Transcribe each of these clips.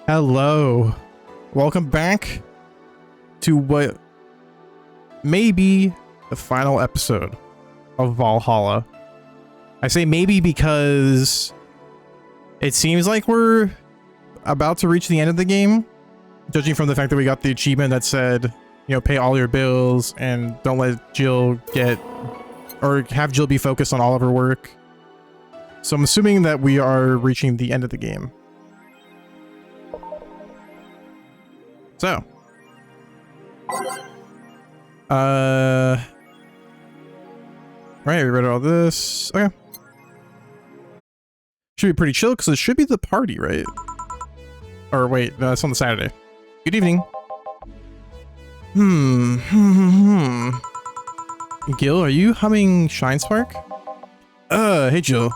Hello. Welcome back to what may be the final episode of Valhalla. I say maybe because it seems like we're about to reach the end of the game, judging from the fact that we got the achievement that said, you know, pay all your bills and don't let Jill get, or have Jill be focused on all of her work. So I'm assuming that we are reaching the end of the game. So, right, we read all this. Okay. Should be pretty chill because it should be the party, right? Or wait, no, that's on the Saturday. Good evening. Gil, are you humming Shine Spark? Hey Jill.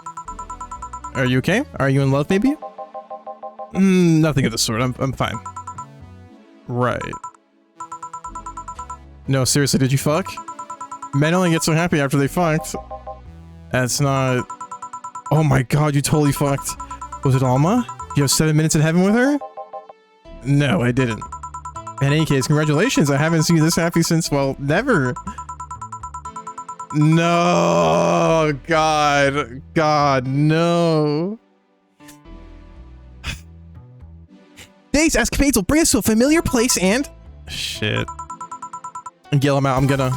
Are you okay? Are you in love, maybe? Nothing of the sort. I'm fine. Right. No, seriously, did you fuck? Men only get so happy after they fucked. That's not... Oh my god, you totally fucked. Was it Alma? You have 7 minutes in heaven with her? No, I didn't. In any case, congratulations. I haven't seen you this happy since, well, never. No, God. God, no. These escapades will bring us to a familiar place and... Shit. Gil, I'm out. I'm gonna...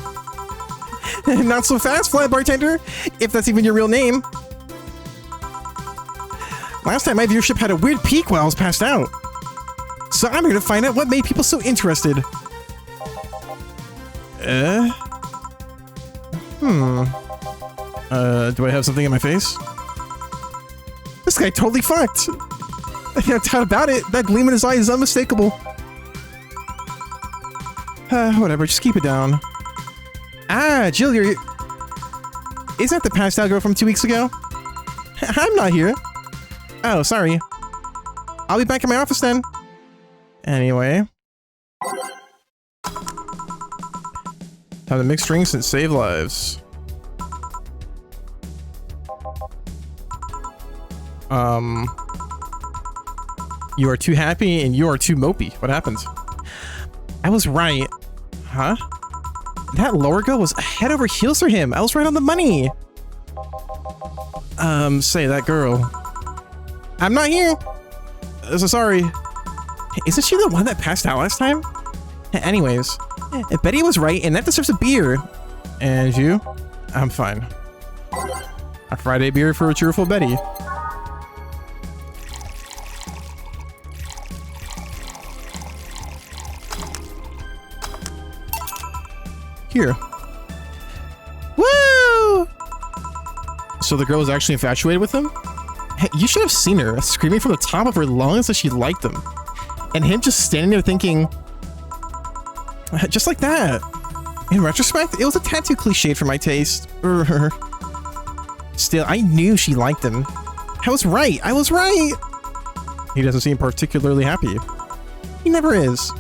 Not so fast, fly bartender. If that's even your real name. Last time my viewership had a weird peak while I was passed out. So I'm here to find out what made people so interested. Do I have something in my face? This guy totally fucked. No doubt about it. That gleam in his eye is unmistakable. Whatever, just keep it down. Ah, Jill, you're... Isn't that the passed out girl from 2 weeks ago? I'm not here. Oh, sorry. I'll be back in my office then. Anyway. Time to mix drinks and save lives. You are too happy and you are too mopey. What happened? I was right. Huh? That lower girl was head over heels for him. I was right on the money. Say that girl. I'm not here. So sorry. Isn't she the one that passed out last time? Anyways, Betty was right and that deserves a beer. And you? I'm fine. A Friday beer for a cheerful Betty. Here. Woo! So the girl was actually infatuated with him? Hey, you should have seen her screaming from the top of her lungs that she liked him. And him just standing there thinking... Just like that. In retrospect, it was a tad too cliched for my taste. Still, I knew she liked him. I was right. I was right. He doesn't seem particularly happy. He never is.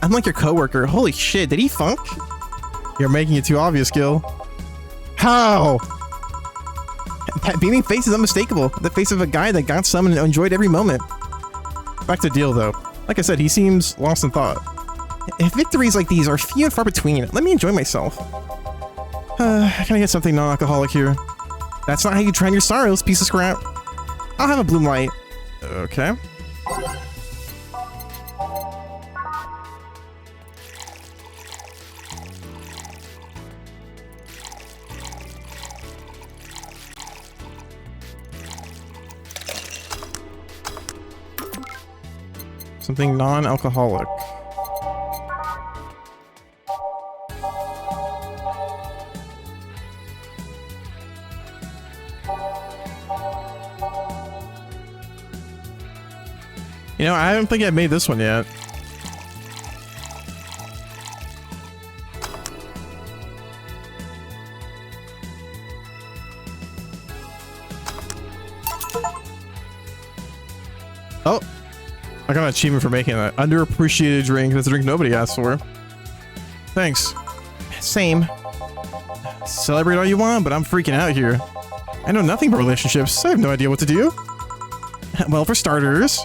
Unlike your coworker. Holy shit, did he funk? You're making it too obvious, Gil. How? That beaming face is unmistakable. The face of a guy that got some and enjoyed every moment. Back to Deal, though. Like I said, he seems lost in thought. If victories like these are few and far between, let me enjoy myself. Can I get something non-alcoholic here? That's not how you drown your sorrows, piece of scrap. I'll have a bloom light. Okay. Something non-alcoholic. You know, I don't think I've made this one yet. Oh! I got an achievement for making that. Underappreciated drink. That's a drink nobody asked for. Thanks. Same. Celebrate all you want, but I'm freaking out here. I know nothing about relationships. I have no idea what to do. Well, for starters,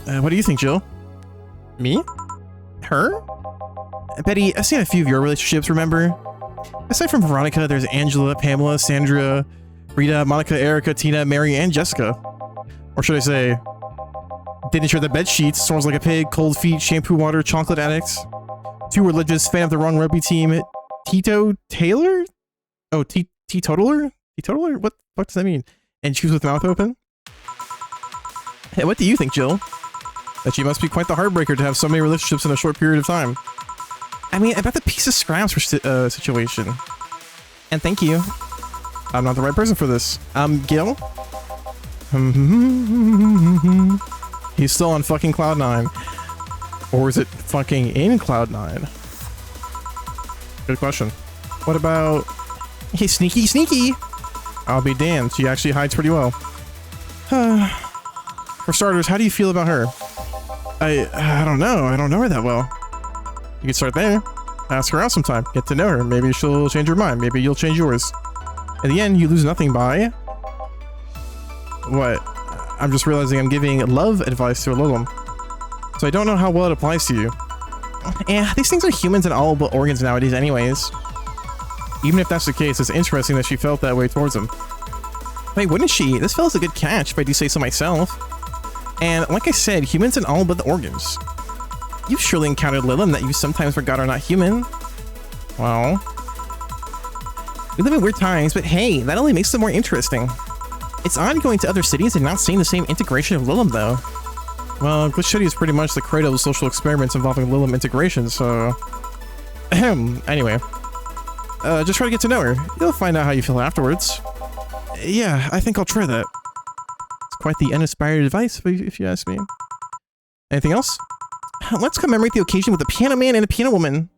What do you think, Jill? Me? Her? Betty, I've seen a few of your relationships, remember? Aside from Veronica, there's Angela, Pamela, Sandra, Rita, Monica, Erica, Tina, Mary, and Jessica. Or should I say, didn't share the bed sheets, snores like a pig, cold feet, shampoo water, chocolate addicts. Too religious, fan of the wrong rugby team, Tito Taylor? Oh, teetotaler? Teetotaler? What the fuck does that mean? And chews with mouth open? Hey, what do you think, Jill? That she must be quite the heartbreaker to have so many relationships in a short period of time. I mean, about the piece of scraps for situation. And thank you. I'm not the right person for this. Gil? He's still on fucking Cloud 9. Or is it fucking in Cloud 9? Good question. What about... Hey, sneaky, sneaky! I'll be damned, she actually hides pretty well. For starters, how do you feel about her? I don't know. I don't know her that well. You can start there. Ask her out sometime. Get to know her. Maybe she'll change her mind. Maybe you'll change yours. In the end, you lose nothing by... What? I'm just realizing I'm giving love advice to a Lilum. So I don't know how well it applies to you. Eh, these things are humans and all but organs nowadays anyways. Even if that's the case, it's interesting that she felt that way towards him. Wait, wouldn't she? This fella's a good catch, if I do say so myself. And like I said, humans and all but the organs. You've surely encountered Lilum that you sometimes forgot are not human. Well... We live in weird times, but hey, that only makes them more interesting. It's odd going to other cities and not seeing the same integration of Lilum, though. Well, Glitch City is pretty much the cradle of social experiments involving Lilum integration, so... Anyway. Just try to get to know her. You'll find out how you feel afterwards. Yeah, I think I'll try that. It's quite the uninspired advice, if you ask me. Anything else? Let's commemorate the occasion with a piano man and a piano woman.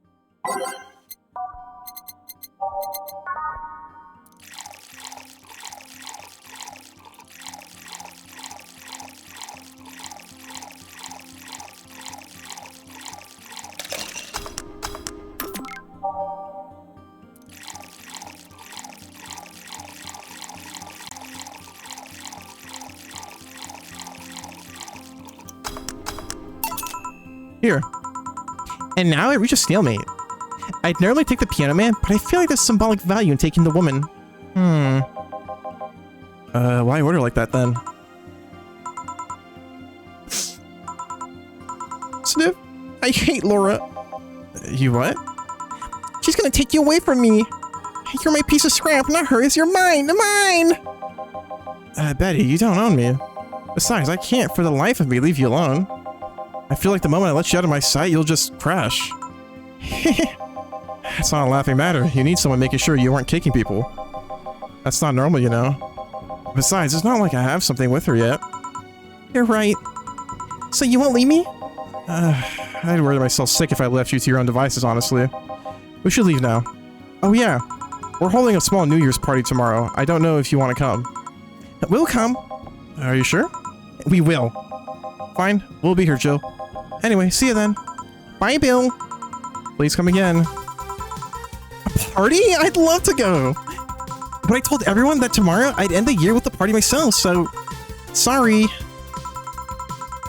Here. And now I reach a stalemate. I'd normally take the piano man, but I feel like there's symbolic value in taking the woman. Why order like that then? Sniff, I hate Laura. You what? She's gonna take you away from me. You're my piece of scrap, not hers. You're mine, mine! Betty, you don't own me. Besides, I can't for the life of me leave you alone. I feel like the moment I let you out of my sight, you'll just crash. It's not a laughing matter. You need someone making sure you aren't kicking people. That's not normal, you know. Besides, it's not like I have something with her yet. You're right. So you won't leave me? I'd worry myself sick if I left you to your own devices, honestly. We should leave now. Oh yeah. We're holding a small New Year's party tomorrow. I don't know if you want to come. We'll come. Are you sure? We will. Fine. We'll be here, Jill. Anyway, see you then. Bye, Bill. Please come again. A party? I'd love to go. But I told everyone that tomorrow I'd end the year with the party myself, so... Sorry.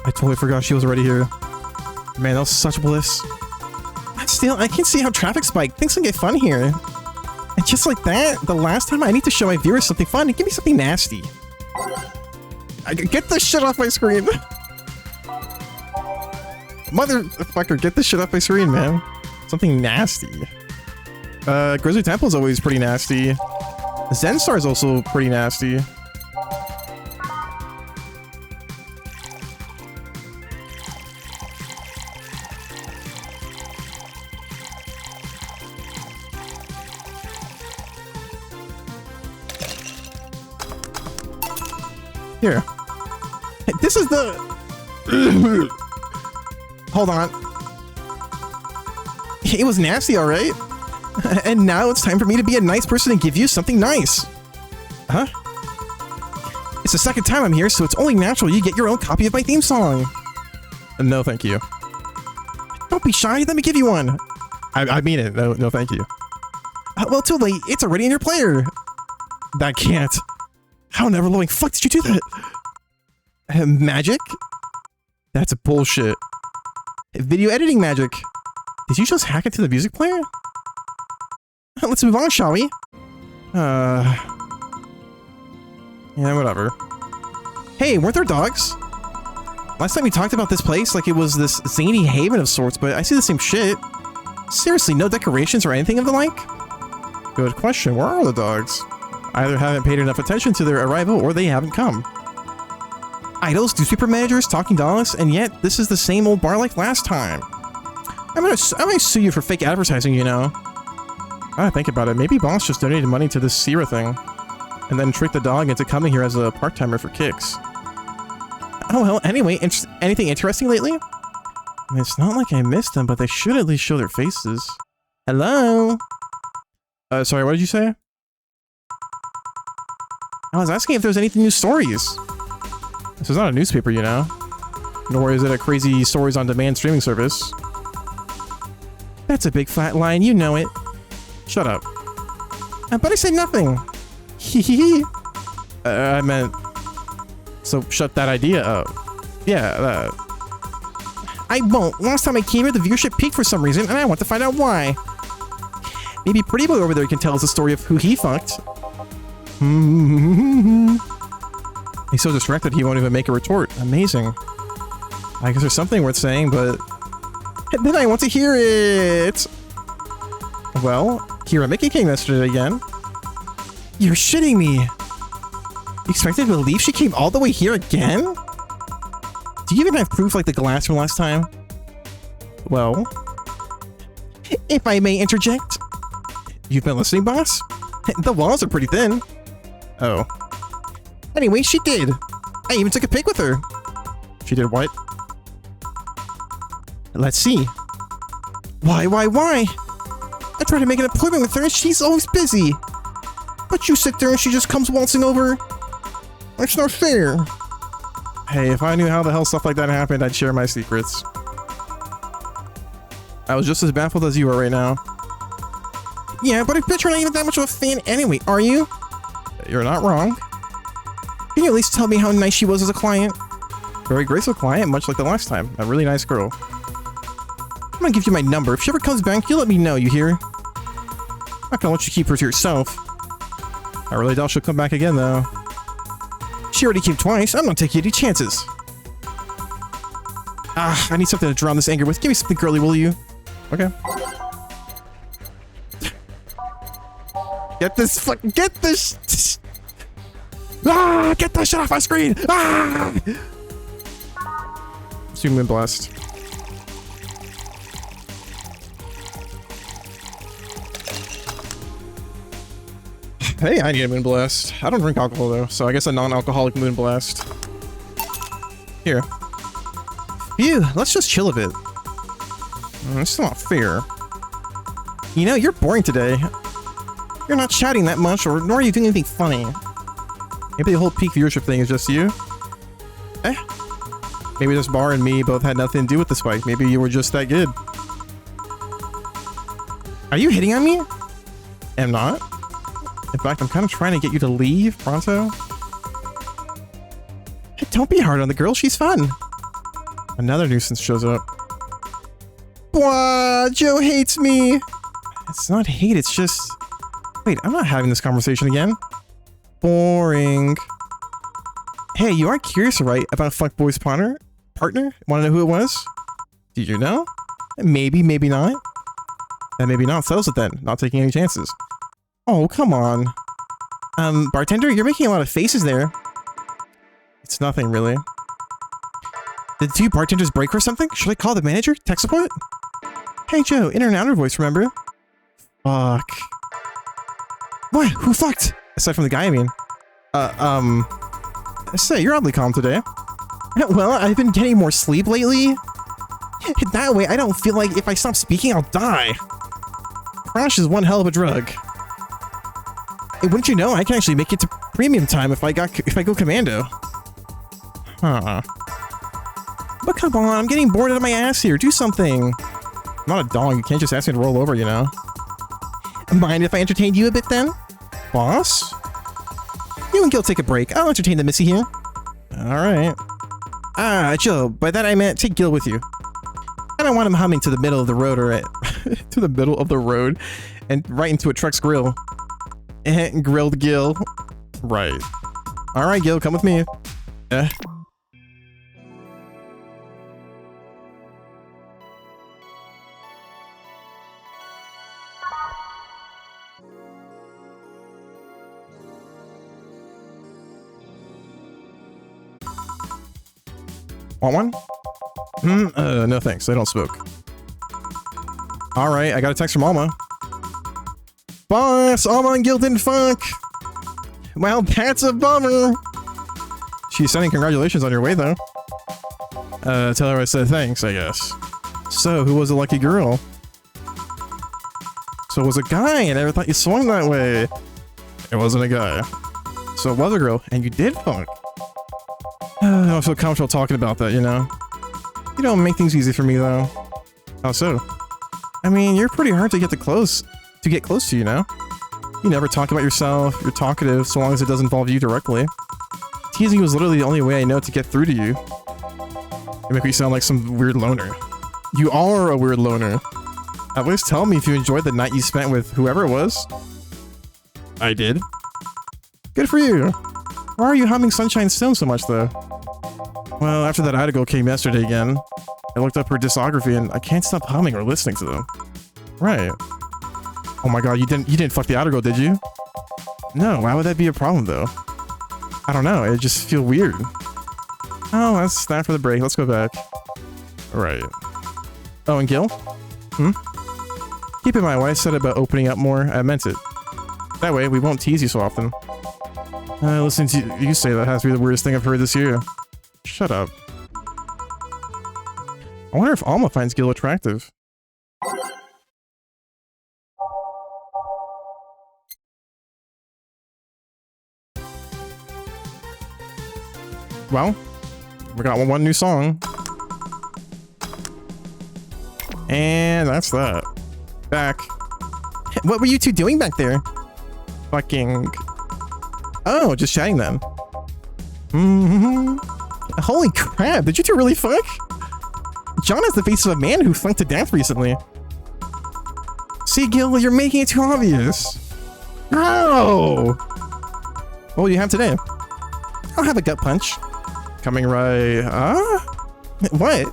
I totally forgot she was already here. Man, that was such bliss. Still, I can see how traffic spiked. Things can get fun here. And just like that, the last time I need to show my viewers something fun, give me something nasty. Get this shit off my screen. Motherfucker, get this shit off my screen, man. Something nasty. Grizzly Temple's always pretty nasty. Zenstar's also pretty nasty. Here. This is the... Hold on. It was nasty, alright? And now it's time for me to be a nice person and give you something nice. Huh? It's the second time I'm here, so it's only natural you get your own copy of my theme song. No, thank you. Don't be shy, let me give you one. I mean it. No, thank you. Well, too late. It's already in your player. That can't. How never-loving fuck did you do that? Magic? That's bullshit. Video editing magic. Did you just hack into the music player? Let's move on, shall we? Yeah, whatever. Hey, weren't there dogs? Last time we talked about this place like it was this zany haven of sorts, but I see the same shit. Seriously, no decorations or anything of the like? Good question. Where are the dogs? I either haven't paid enough attention to their arrival or they haven't come. Idols, newspaper managers, talking dogs, and yet this is the same old bar like last time. I might sue you for fake advertising, you know. I think about it. Maybe boss just donated money to this Sierra thing, and then tricked the dog into coming here as a part-timer for kicks. Oh well. Anyway, anything interesting lately? I mean, it's not like I missed them, but they should at least show their faces. Hello. Sorry. What did you say? I was asking if there's any new stories. This is not a newspaper, you know. Nor is it a crazy stories on demand streaming service. That's a big flat line, you know it. Shut up. But I said nothing. Hehehe. I meant... So shut that idea up. Yeah, I won't. Last time I came here, the viewership peaked for some reason, and I want to find out why. Maybe Pretty Boy over there can tell us the story of who he fucked. He's so distracted he won't even make a retort. Amazing. I guess there's something worth saying, but... Then I want to hear it! Well, Kira Mickey came yesterday again. You're shitting me! You expected to believe she came all the way here again? Do you even have proof like the glass from last time? Well... If I may interject... You've been listening, boss? The walls are pretty thin. Oh. Anyway, she did. I even took a pic with her. She did what? Let's see. Why? I try to make an appointment with her and she's always busy. But you sit there and she just comes waltzing over. That's not fair. Hey, if I knew how the hell stuff like that happened, I'd share my secrets. I was just as baffled as you are right now. Yeah, but I bet you're not even that much of a fan anyway, are you? You're not wrong. Can you at least tell me how nice she was as a client? Very graceful client, much like the last time. A really nice girl. I'm gonna give you my number. If she ever comes back, you let me know, you hear? I'm not gonna let you keep her to yourself. I really doubt she'll come back again, though. She already came twice. I'm not taking any chances. I need something to drown this anger with. Give me something girly, will you? Okay. Get this get this get that shit off my screen! Assume been blessed. Hey, I need a moon blast. I don't drink alcohol though, so I guess a non-alcoholic moon blast. Here. Phew, let's just chill a bit. It's not fair. You know, you're boring today. You're not chatting that much, nor are you doing anything funny. Maybe the whole peak viewership thing is just you? Maybe this bar and me both had nothing to do with the spike. Maybe you were just that good. Are you hitting on me? I'm not. In fact, I'm kind of trying to get you to leave, pronto. Hey, don't be hard on the girl, she's fun. Another nuisance shows up. Blah, Joe hates me. It's not hate, it's just... Wait, I'm not having this conversation again. Boring. Hey, you aren't curious, right, about Fuckboy's partner? Want to know who it was? Did you know? Maybe, maybe not. Then maybe not settles it then. Not taking any chances. Oh, come on. Bartender, you're making a lot of faces there. It's nothing, really. Did the two bartenders break or something? Should I call the manager? Tech support? Hey, Joe, inner and outer voice, remember? Fuck. What? Who fucked? Aside from the guy, I mean. Say, you're oddly calm today. Well, I've been getting more sleep lately. That way, I don't feel like if I stop speaking, I'll die. Crash is one hell of a drug. Hey, wouldn't you know, I can actually make it to premium time if I go commando. Huh. But come on, I'm getting bored out of my ass here. Do something. I'm not a dog. You can't just ask me to roll over, you know. Mind if I entertain you a bit then? Boss? You and Gil take a break. I'll entertain the missy here. Alright. Ah, Joe, by that I meant take Gil with you. I don't want him humming to the middle of the road or to the middle of the road and right into a truck's grill. Grilled Gil. Right. Alright, Gil, come with me. Want one? No thanks, I don't smoke. Alright, I got a text from Alma. Boss, Alma and Gil didn't funk! Well, that's a bummer! She's sending congratulations on your way, though. Tell her I said thanks, I guess. So, who was the lucky girl? So it was a guy, I never thought you swung that way. It wasn't a guy. So it was a girl, and you did funk. I don't feel comfortable talking about that, you know? You don't make things easy for me, though. How so? I mean, you're pretty hard to get close to, you know? You never talk about yourself, you're talkative, so long as it doesn't involve you directly. Teasing was literally the only way I know to get through to you. You make me sound like some weird loner. You are a weird loner. At least tell me if you enjoyed the night you spent with whoever it was. I did. Good for you. Why are you humming Sunshine Stone so much, though? Well, after that Idago came yesterday again, I looked up her discography and I can't stop humming or listening to them. Right. Oh my god, you didn't fuck the Idago, did you? No, why would that be a problem, though? I don't know, it just feel weird. Oh, that's time for the break. Let's go back. Right. Oh, and Gil? Keep in mind what I said about opening up more. I meant it. That way, we won't tease you so often. Listening to you say that has to be the weirdest thing I've heard this year. Shut up. I wonder if Alma finds Gil attractive. Well, we got one new song. And that's that. Back. What were you two doing back there? Fucking... Oh, just chatting then. Holy crap, did you two really fuck? John has the face of a man who funked to death recently. See, Gil, you're making it too obvious. Oh! What will you have today? I'll have a gut punch. Coming right... What?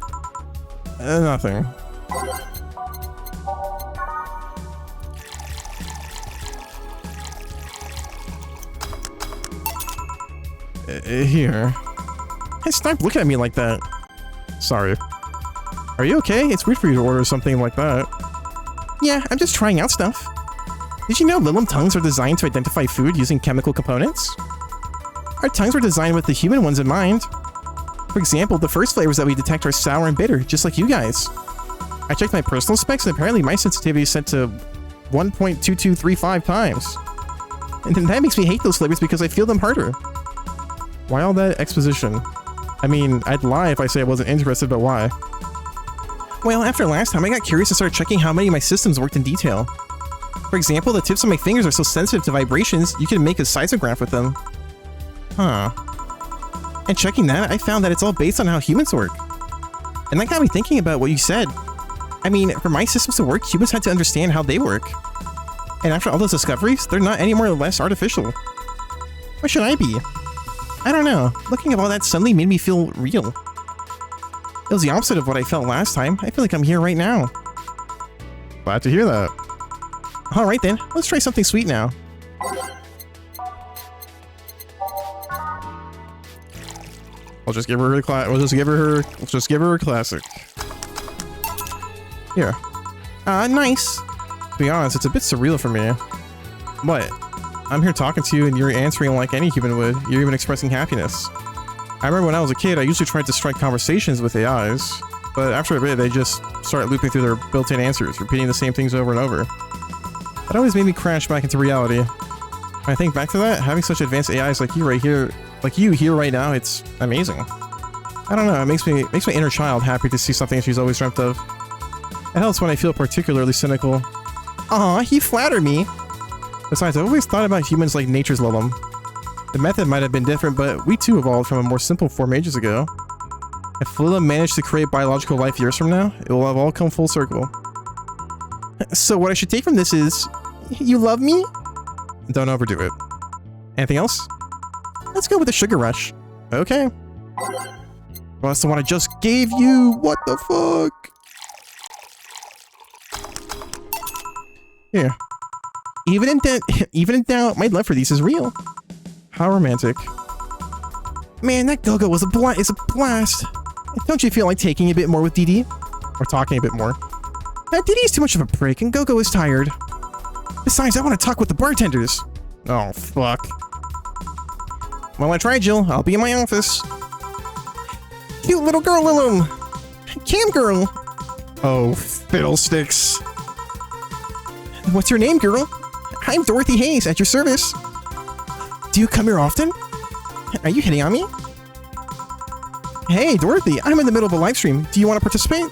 Nothing. Here. Hey, stop looking at me like that. Sorry. Are you okay? It's weird for you to order something like that. Yeah, I'm just trying out stuff. Did you know Lilim tongues are designed to identify food using chemical components? Our tongues were designed with the human ones in mind. For example, the first flavors that we detect are sour and bitter, just like you guys. I checked my personal specs and apparently my sensitivity is set to 1.2235 times. And then that makes me hate those flavors because I feel them harder. Why all that exposition? I mean, I'd lie if I say I wasn't interested, but why? Well, after last time, I got curious and started checking how many of my systems worked in detail. For example, the tips of my fingers are so sensitive to vibrations, you can make a seismograph with them. Huh. And checking that, I found that it's all based on how humans work. And that got me thinking about what you said. I mean, for my systems to work, humans had to understand how they work. And after all those discoveries, they're not any more or less artificial. What should I be? I don't know. Looking at all that suddenly made me feel real. It was the opposite of what I felt last time. I feel like I'm here right now. Glad to hear that. Alright then, let's try something sweet now. I'll just give her her classic. Here. Nice. To be honest, it's a bit surreal for me. What? I'm here talking to you and you're answering like any human would. You're even expressing happiness. I remember when I was a kid, I usually tried to strike conversations with AIs, but after a bit, they just start looping through their built-in answers, repeating the same things over and over. That always made me crash back into reality. When I think back to that, having such advanced AIs like you here right now, it's amazing. I don't know, it makes my inner child happy to see something she's always dreamt of. It helps when I feel particularly cynical. Aw, you flatter me! Besides, I've always thought about humans like nature's Lilim. The method might have been different, but we too evolved from a more simple form ages ago. If Lila managed to create biological life years from now, it will have all come full circle. So what I should take from this is, you love me? Don't overdo it. Anything else? Let's go with the sugar rush. Okay. Well, that's the one I just gave you. What the fuck? Here. Even in doubt, my love for these is real. How romantic. Man, that Go-Go was is a blast. Don't you feel like taking a bit more with Dee Dee? Or talking a bit more? Dee Dee's too much of a prick, and Go-Go is tired. Besides, I want to talk with the bartenders. Oh, fuck. Well, I tried, Jill. I'll be in my office. Cute little girl, Lilum. Cam girl. Oh, fiddlesticks. What's your name, girl? I'm Dorothy Hayes, at your service. Do you come here often? Are you hitting on me? Hey, Dorothy, I'm in the middle of a live stream. Do you want to participate?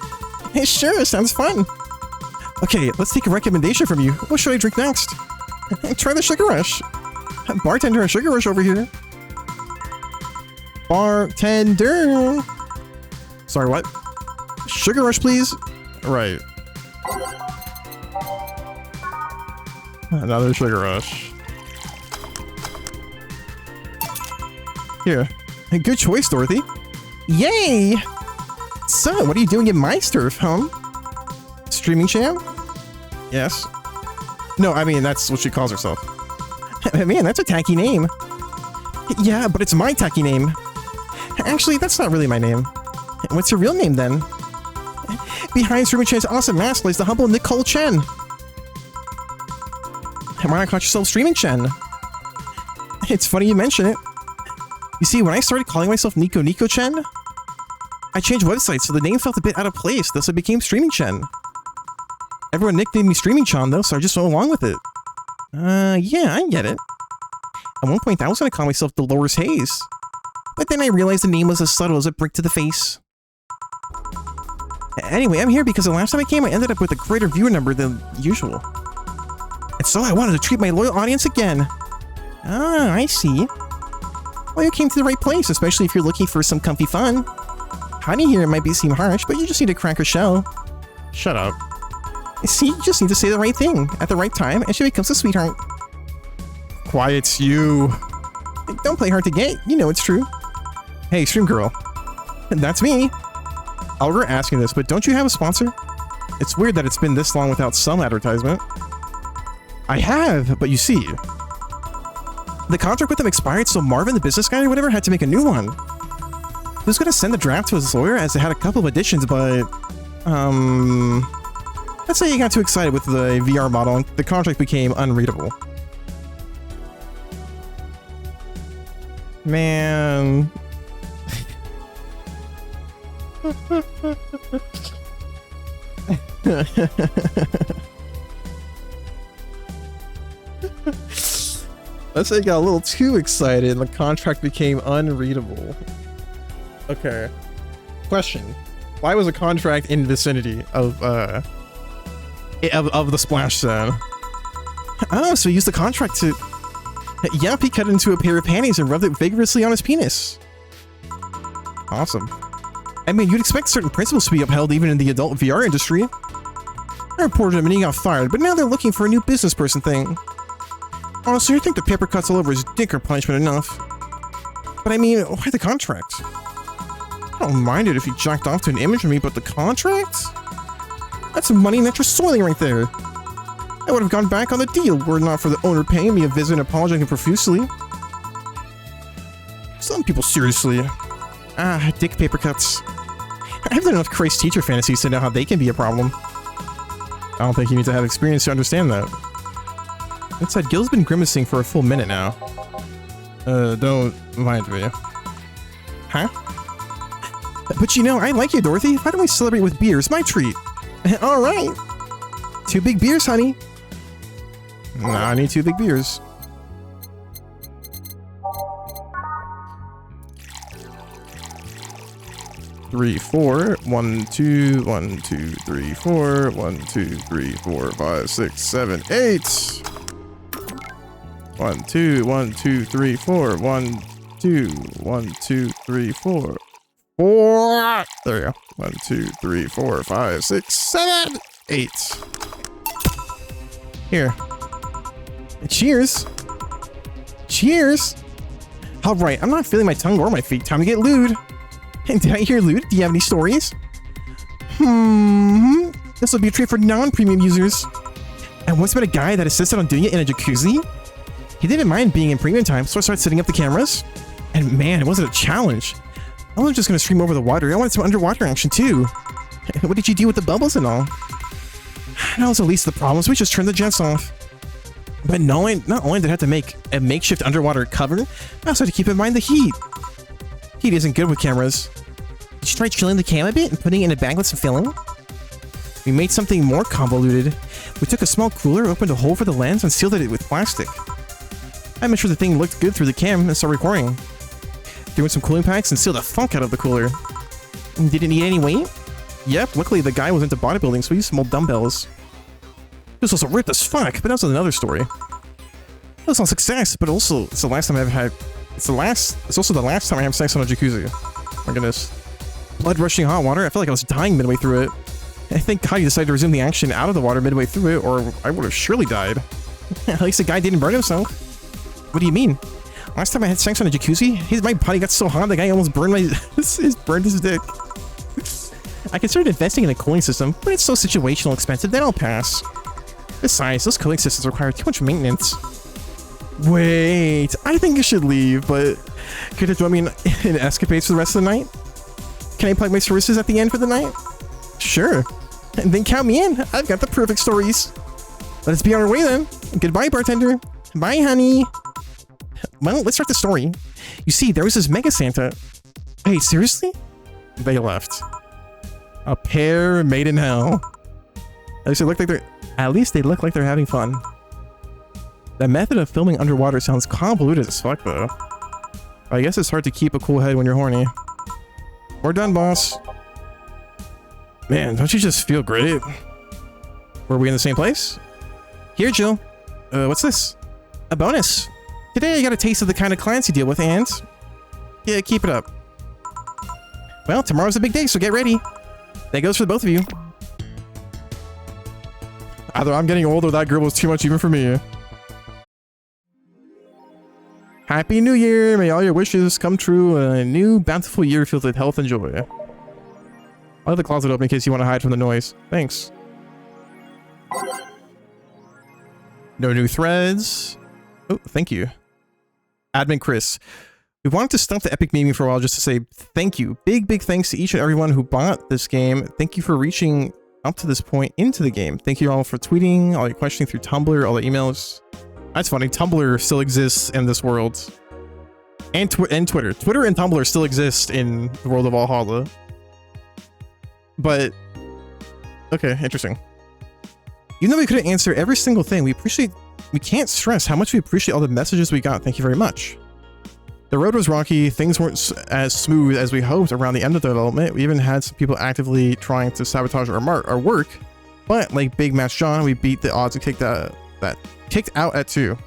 Hey, sure, sounds fun. Okay, let's take a recommendation from you. What should I drink next? Try the Sugar Rush. Bartender and Sugar Rush over here. Bartender. Sorry, what? Sugar Rush, please. Right. Another Sugar Rush. Here. Good choice, Dorothy. Yay! So, what are you doing in my turf, huh? Streaming champ? Yes. No, I mean, that's what she calls herself. Man, that's a tacky name. Yeah, but it's my tacky name. Actually, that's not really my name. What's your real name, then? Behind Streaming Chen's awesome mask lies the humble Nicole Chen. Why not call yourself Streaming Chen? It's funny you mention it. You see, when I started calling myself Nico Chen, I changed websites so the name felt a bit out of place, thus it became Streaming Chen. Everyone nicknamed me Streaming Chan though, so I just went along with it. Yeah, I get it. At one point I was gonna call myself Dolores Hayes, but then I realized the name was as subtle as a brick to the face. Anyway, I'm here because the last time I came I ended up with a greater viewer number than usual. And so I wanted to treat my loyal audience again. Ah, I see. Well, you came to the right place, especially if you're looking for some comfy fun. Honey here might seem harsh, but you just need to crack her shell. Shut up. See, you just need to say the right thing at the right time, and she becomes a sweetheart. Quiet, you. Don't play hard to get. You know it's true. Hey, Stream Girl. That's me. I'll regret asking this, but don't you have a sponsor? It's weird that it's been this long without some advertisement. I have, but you see, the contract with them expired, so Marvin, the business guy or whatever, had to make a new one. He was gonna send the draft to his lawyer as it had a couple of additions, but let's say he got too excited with the VR model and the contract became unreadable. Man. Let's say he got a little too excited and the contract became unreadable. Okay. Question. Why was a contract in vicinity of the splash zone? Oh, so he used the contract to... Yep, he cut it into a pair of panties and rubbed it vigorously on his penis. Awesome. I mean, you'd expect certain principles to be upheld even in the adult VR industry. I reported him and he got fired, but now they're looking for a new business person thing. Honestly, I think the paper cuts all over his dick are punishment enough. But I mean, why the contract? I don't mind it if he jacked off to an image of me, but the contract? That's money and extra soiling right there. I would have gone back on the deal were it not for the owner paying me a visit and apologizing profusely. Some people, seriously. Ah, dick paper cuts. I've done enough Christ teacher fantasies to know how they can be a problem. I don't think you need to have experience to understand that. That said, Gil's been grimacing for a full minute now. Don't mind me. Huh? But you know, I like you, Dorothy. Why don't we celebrate with beers? My treat. Alright. 2 big beers, honey. Nah, I need 2 big beers. Three, 4. 1, 2, 1, 2, 3, 4. 1, 2, 3, 4, 5, 6, 7, 8. 1, 2, 1, 2, 3, 4. 1, 2, 1, 2, 3, 4. 4. There we go. 1, 2, 3, 4, 5, 6, 7, 8. Here. Cheers. Cheers. All right, I'm not feeling my tongue or my feet. Time to get lewd. Did I hear lewd? Do you have any stories? This will be a treat for non-premium users. I once met a guy that insisted on doing it in a jacuzzi. He didn't mind being in premium time, so I started setting up the cameras. And man, it wasn't a challenge. I wasn't just going to stream over the water. I wanted some underwater action too. What did you do with the bubbles and all? That was the least of the problems. We just turned the jets off. But not only did I have to make a makeshift underwater cover, I also had to keep in mind the heat. Heat isn't good with cameras. Did you try chilling the cam a bit and putting it in a bag with some filling? We made something more convoluted. We took a small cooler, opened a hole for the lens, and sealed it with plastic. I made sure the thing looked good through the cam and started recording. Threw in some cooling packs and sealed the funk out of the cooler. Did it need any weight? Yep, luckily the guy was into bodybuilding, so we used some old dumbbells. This was also ripped as fuck, but that was another story. It was a success, but also it's the last time I've had. It's also the last time I have sex on a jacuzzi. My goodness. Blood rushing hot water. I felt like I was dying midway through it. I think God decided to resume the action out of the water midway through it, or I would have surely died. At least the guy didn't burn himself. What do you mean? Last time I had sex on a jacuzzi, my body got so hot the guy almost burned burned his dick. I considered investing in a cooling system, but it's so situational expensive that I'll pass. Besides, those cooling systems require too much maintenance. Wait, I think you should leave, but could you join me in escapades for the rest of the night? Can I plug my services at the end for the night? Sure. And then count me in. I've got the perfect stories. Let's be on our way then. Goodbye, bartender. Bye, honey. Well, let's start the story. You see, there was this Mega Santa. Wait, seriously? They left. A pair made in hell. At least they look like they're having fun. The method of filming underwater sounds convoluted as fuck, though. I guess it's hard to keep a cool head when you're horny. We're done, boss. Man, don't you just feel great? Were we in the same place? Here, Jill. What's this? A bonus. Today I got a taste of the kind of clients you deal with, and... yeah, keep it up. Well, tomorrow's a big day, so get ready. That goes for the both of you. Either I'm getting old or that girl was too much even for me. Happy New Year! May all your wishes come true. A new, bountiful year filled with health and joy. I'll leave the closet open in case you want to hide from the noise. Thanks. No new threads. Oh, thank you. Admin Chris. We wanted to stop the epic meeting for a while just to say thank you. Big thanks to each and everyone who bought this game. Thank you for reaching up to this point into the game. Thank you all for tweeting, all your questioning through Tumblr, all the emails. That's funny. Tumblr still exists in this world. And Twitter. Twitter and Tumblr still exist in the world of Valhalla. But, okay, interesting. Even though we couldn't answer every single thing, we can't stress how much we appreciate all the messages we got. Thank you very much. The road was rocky, things weren't as smooth as we hoped around the end of the development. We even had some people actively trying to sabotage our work, but like Big Match John, we beat the odds and kicked out at 2.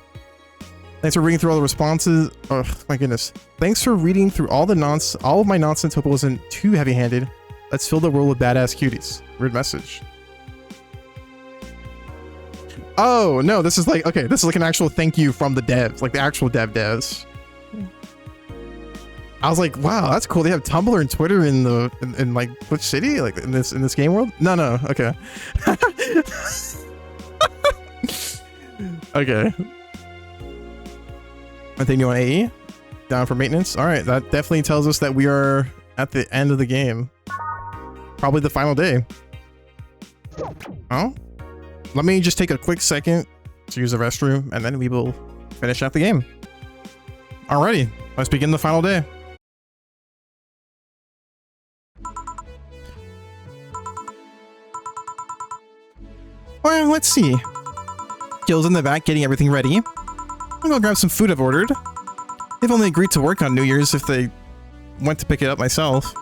Thanks for reading through all the responses. Oh my goodness. Thanks for reading through all of my nonsense. Hope it wasn't too heavy-handed. Let's fill the world with badass cuties. Weird message. Oh no, this is like, okay, this is like an actual thank you from the devs, like the actual devs. I was like, wow, that's cool. They have Tumblr and Twitter in like which city? Like in this game world? No, okay. Okay. I think you want AE? Down for maintenance? Alright, that definitely tells us that we are at the end of the game. Probably the final day. Oh? Let me just take a quick second to use the restroom, and then we will finish out the game. Alrighty, let's begin the final day. Well, let's see. Gil's in the back getting everything ready. I'm gonna grab some food I've ordered. They've only agreed to work on New Year's if they went to pick it up myself.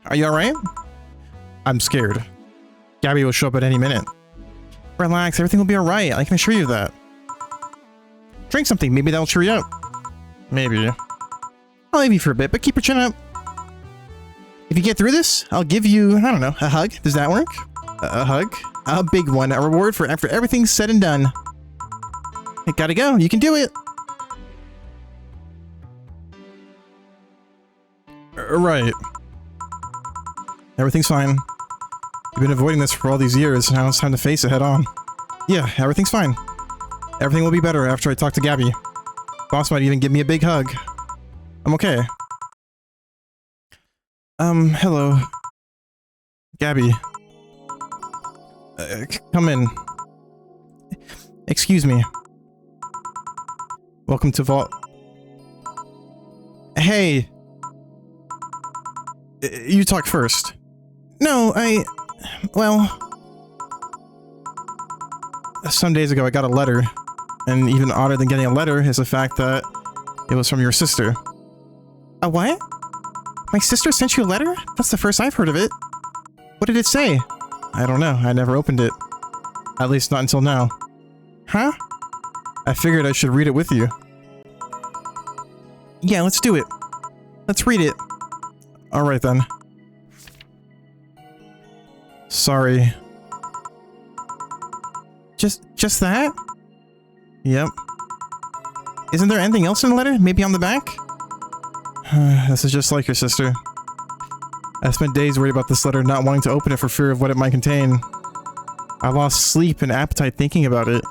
Are you alright? I'm scared. Gabby will show up at any minute. Relax, everything will be alright. I can assure you that. Drink something, maybe that'll cheer you up. Maybe. I'll leave you for a bit, but keep your chin up. If you get through this, I'll give you, I don't know, a hug. Does that work? A hug? A big one. A reward for after everything's said and done. Hey, gotta go. You can do it. Right. Everything's fine. You've been avoiding this for all these years. Now it's time to face it head on. Yeah, everything's fine. Everything will be better after I talk to Gabby. Boss might even give me a big hug. I'm okay. Hello. Gabby. Come in. Excuse me. Welcome to Vault. Hey! You talk first. No, well... Some days ago I got a letter. And even odder than getting a letter is the fact that it was from your sister. A what? My sister sent you a letter? That's the first I've heard of it. What did it say? I don't know. I never opened it. At least not until now. Huh? I figured I should read it with you. Yeah, let's do it. Let's read it. Alright then. Sorry. Just that? Yep. Isn't there anything else in the letter? Maybe on the back? This is just like your sister. I spent days worried about this letter, not wanting to open it for fear of what it might contain. I lost sleep and appetite thinking about it.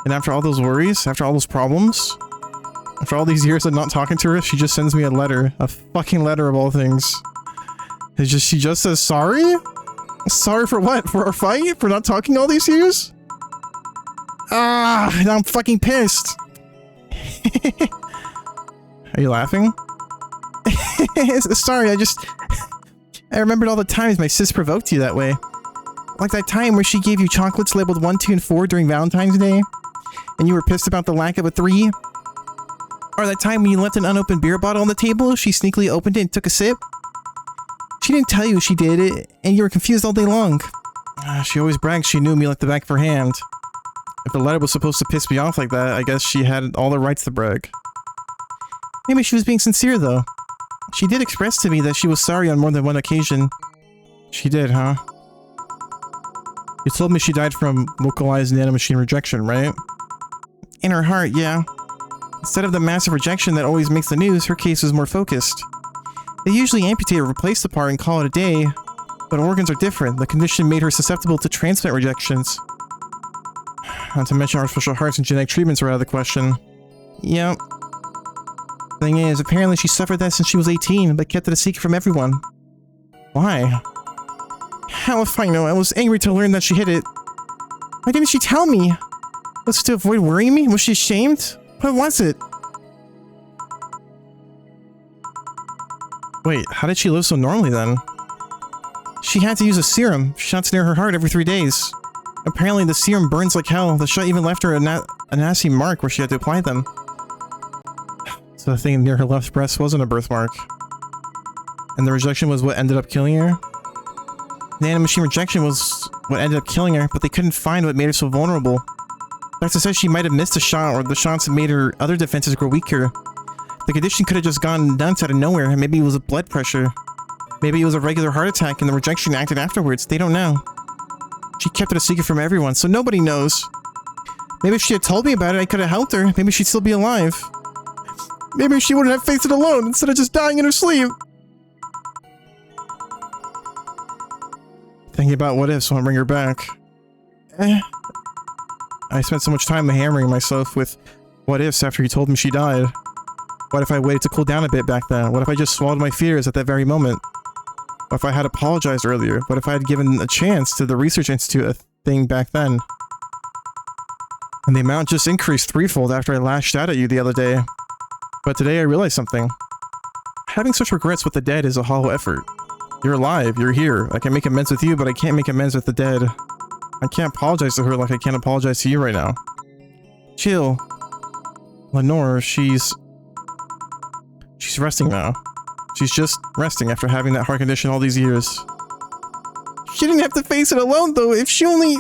And after all those worries, after all those problems, after all these years of not talking to her, she just sends me a letter. A fucking letter of all things. She just says sorry? Sorry for what? For our fight? For not talking all these years? Now I'm fucking pissed. Are you laughing? Sorry, I remembered all the times my sis provoked you that way. Like that time where she gave you chocolates labeled 1, 2, and 4 during Valentine's Day, and you were pissed about the lack of a 3? Or that time when you left an unopened beer bottle on the table, she sneakily opened it and took a sip? She didn't tell you she did it, and you were confused all day long. She always brags she knew me like the back of her hand. If the letter was supposed to piss me off like that, I guess she had all the rights to brag. Maybe she was being sincere, though. She did express to me that she was sorry on more than one occasion. She did, huh? You told me she died from localized nanomachine rejection, right? In her heart, yeah. Instead of the massive rejection that always makes the news, her case was more focused. They usually amputate or replace the part and call it a day, but organs are different. The condition made her susceptible to transplant rejections. Not to mention artificial hearts and genetic treatments are out of the question. Yep. Thing is, apparently she suffered that since she was 18, but kept it a secret from everyone. Why? How if I know? I was angry to learn that she hid it. Why didn't she tell me? Was it to avoid worrying me? Was she ashamed? What was it? Wait, how did she live so normally then? She had to use a serum, shots near her heart every 3 days. Apparently the serum burns like hell. The shot even left her a nasty mark where she had to apply them. So the thing near her left breast wasn't a birthmark. And the rejection was what ended up killing her? The nanomachine rejection was what ended up killing her, but they couldn't find what made her so vulnerable. Doctor says she might have missed a shot, or the shots made her other defenses grow weaker. The condition could have just gone nuts out of nowhere, and maybe it was a blood pressure. Maybe it was a regular heart attack and the rejection acted afterwards. They don't know. She kept it a secret from everyone, so nobody knows. Maybe if she had told me about it, I could have helped her. Maybe she'd still be alive. Maybe she wouldn't have faced it alone instead of just dying in her sleep. Thinking about what ifs won't bring her back. I spent so much time hammering myself with what ifs after you told me she died. What if I waited to cool down a bit back then? What if I just swallowed my fears at that very moment? What if I had apologized earlier? What if I had given a chance to the Research Institute a thing back then? And the amount just increased threefold after I lashed out at you the other day. But today I realized something. Having such regrets with the dead is a hollow effort. You're alive, you're here. I can make amends with you, but I can't make amends with the dead. I can't apologize to her like I can't apologize to you right now. Chill. Lenore, she's resting now. She's just resting after having that heart condition all these years. She didn't have to face it alone, though. If she only...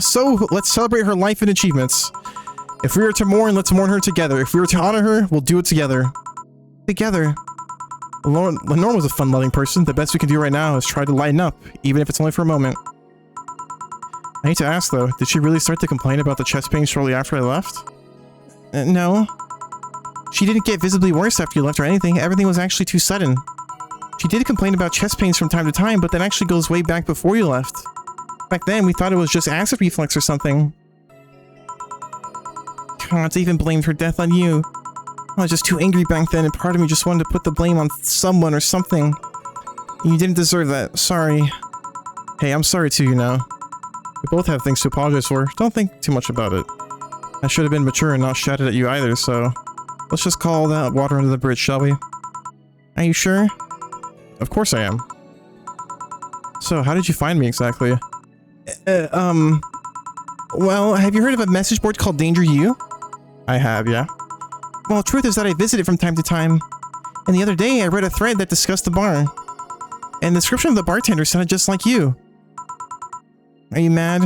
So, let's celebrate her life and achievements. If we are to mourn, let's mourn her together. If we are to honor her, we'll do it together. Together. Lenore was a fun-loving person. The best we can do right now is try to lighten up, even if it's only for a moment. I hate to ask, though, did she really start to complain about the chest pain shortly after I left? No. She didn't get visibly worse after you left or anything. Everything was actually too sudden. She did complain about chest pains from time to time, but that actually goes way back before you left. Back then, we thought it was just acid reflux or something. God, they even blamed her death on you. I was just too angry back then, and part of me just wanted to put the blame on someone or something. You didn't deserve that. Sorry. Hey, I'm sorry too, you know. We both have things to apologize for. Don't think too much about it. I should have been mature and not shouted at you either, so... Let's just call that water under the bridge, shall we? Are you sure? Of course I am. So, how did you find me exactly? Well, have you heard of a message board called Danger U? I have, yeah. Well, the truth is that I visit it from time to time. And the other day, I read a thread that discussed the bar. And the description of the bartender sounded just like you. Are you mad?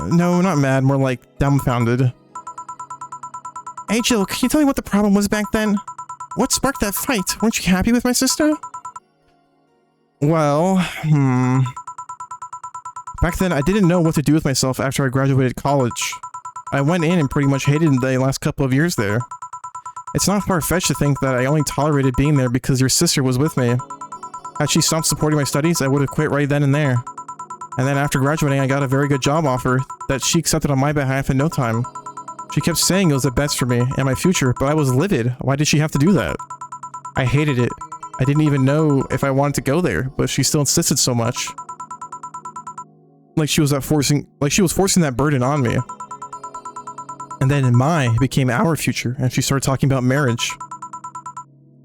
No, not mad, more like dumbfounded. Hey Jill, can you tell me what the problem was back then? What sparked that fight? Weren't you happy with my sister? Well, back then I didn't know what to do with myself after I graduated college. I went in and pretty much hated the last couple of years there. It's not far-fetched to think that I only tolerated being there because your sister was with me. Had she stopped supporting my studies, I would have quit right then and there. And then after graduating, I got a very good job offer that she accepted on my behalf in no time. She kept saying it was the best for me and my future, but I was livid. Why did she have to do that? I hated it. I didn't even know if I wanted to go there, but she still insisted so much. Like she was forcing that burden on me. And then it became our future, and she started talking about marriage.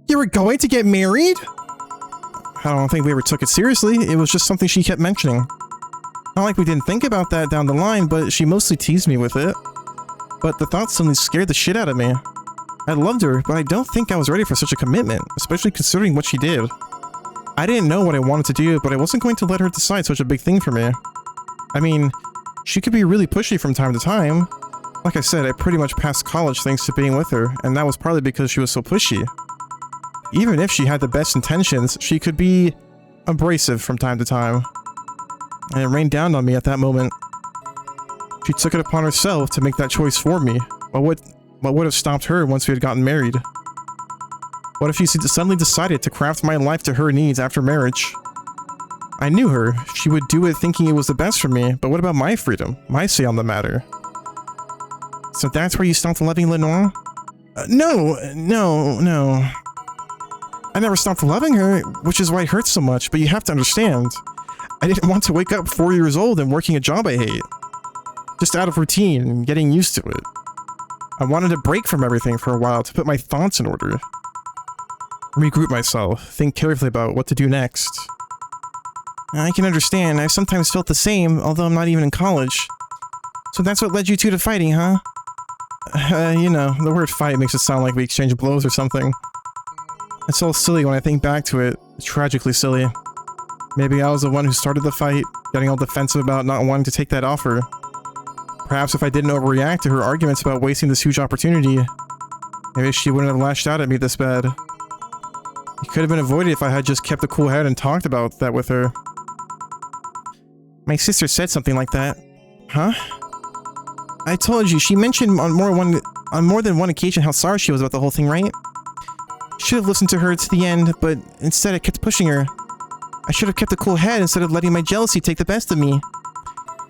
You were going to get married? I don't think we ever took it seriously. It was just something she kept mentioning. Not like we didn't think about that down the line, but she mostly teased me with it. But the thought suddenly scared the shit out of me. I loved her, but I don't think I was ready for such a commitment, especially considering what she did. I didn't know what I wanted to do, but I wasn't going to let her decide such a big thing for me. I mean, she could be really pushy from time to time. Like I said, I pretty much passed college thanks to being with her, and that was partly because she was so pushy. Even if she had the best intentions, she could be abrasive from time to time. And it rained down on me at that moment. She took it upon herself to make that choice for me. What would have stopped her once we had gotten married? What if she suddenly decided to craft my life to her needs after marriage? I knew her. She would do it thinking it was the best for me, but what about my freedom? My say on the matter? So that's where you stopped loving Lenore? No. I never stopped loving her, which is why it hurts so much, but you have to understand. I didn't want to wake up 4 years old and working a job I hate. Just out of routine and getting used to it. I wanted to break from everything for a while to put my thoughts in order. Regroup myself, think carefully about what to do next. I can understand, I've sometimes felt the same, although I'm not even in college. So that's what led you two to fighting, huh? You know, the word fight makes it sound like we exchanged blows or something. It's all silly when I think back to it. It's tragically silly. Maybe I was the one who started the fight, getting all defensive about not wanting to take that offer. Perhaps if I didn't overreact to her arguments about wasting this huge opportunity, maybe she wouldn't have lashed out at me this bad. It could have been avoided if I had just kept a cool head and talked about that with her. My sister said something like that. Huh? I told you, she mentioned on more than one occasion how sorry she was about the whole thing, right? Should have listened to her to the end, but instead I kept pushing her. I should have kept a cool head instead of letting my jealousy take the best of me.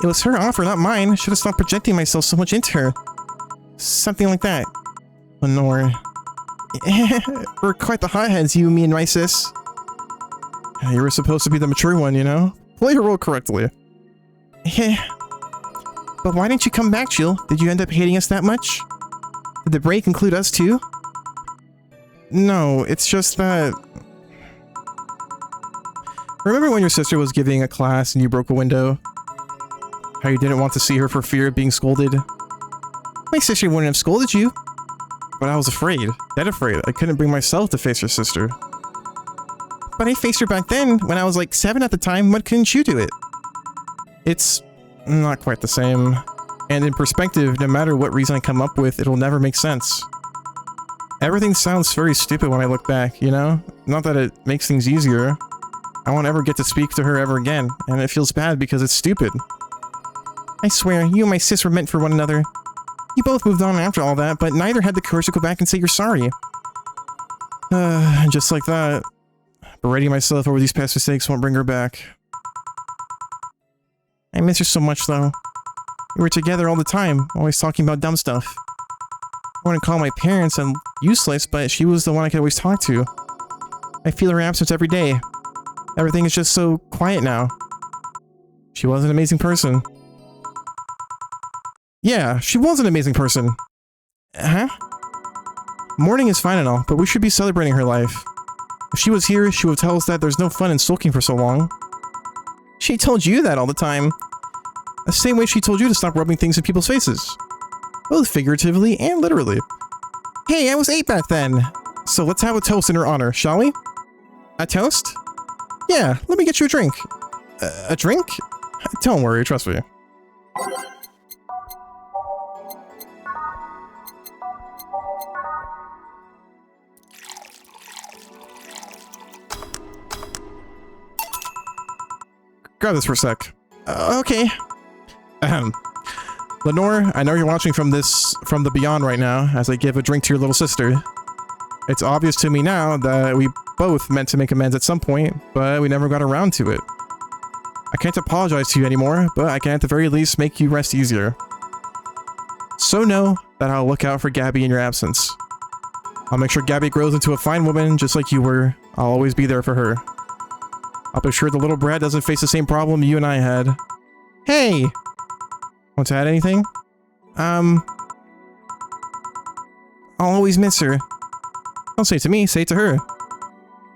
It was her offer, not mine. I should have stopped projecting myself so much into her. Something like that. Lenore. We're quite the hotheads, you, me, and my sis. You were supposed to be the mature one, you know? Play your role correctly. But why didn't you come back, Jill? Did you end up hating us that much? Did the break include us too? No, it's just that... Remember when your sister was giving a class and you broke a window? How you didn't want to see her for fear of being scolded? My sister wouldn't have scolded you. But I was afraid. Dead afraid. I couldn't bring myself to face your sister. But I faced her back then, when I was like 7 at the time. Why couldn't you do it? It's not quite the same. And in perspective, no matter what reason I come up with, it'll never make sense. Everything sounds very stupid when I look back, you know? Not that it makes things easier. I won't ever get to speak to her ever again, and it feels bad because it's stupid. I swear, you and my sis were meant for one another. You both moved on after all that, but neither had the courage to go back and say you're sorry. Just like that. Berating myself over these past mistakes won't bring her back. I miss her so much, though. We were together all the time, always talking about dumb stuff. I wouldn't call my parents useless, but she was the one I could always talk to. I feel her absence every day. Everything is just so quiet now. She was an amazing person. Yeah, she was an amazing person. Huh? Mourning is fine and all, but we should be celebrating her life. If she was here, she would tell us that there's no fun in sulking for so long. She told you that all the time. The same way she told you to stop rubbing things in people's faces. Both figuratively and literally. Hey, I was 8 back then. So let's have a toast in her honor, shall we? A toast? Yeah, let me get you a drink. A drink? Don't worry, trust me. Grab this for a sec. Okay. Lenore, I know you're watching from the beyond right now as I give a drink to your little sister. It's obvious to me now that we both meant to make amends at some point, but we never got around to it. I can't apologize to you anymore, but I can at the very least make you rest easier. So know that I'll look out for Gabby in your absence. I'll make sure Gabby grows into a fine woman just like you were. I'll always be there for her. I'll be sure the little brat doesn't face the same problem you and I had. Hey! Want to add anything? I'll always miss her. Don't say it to me, say it to her.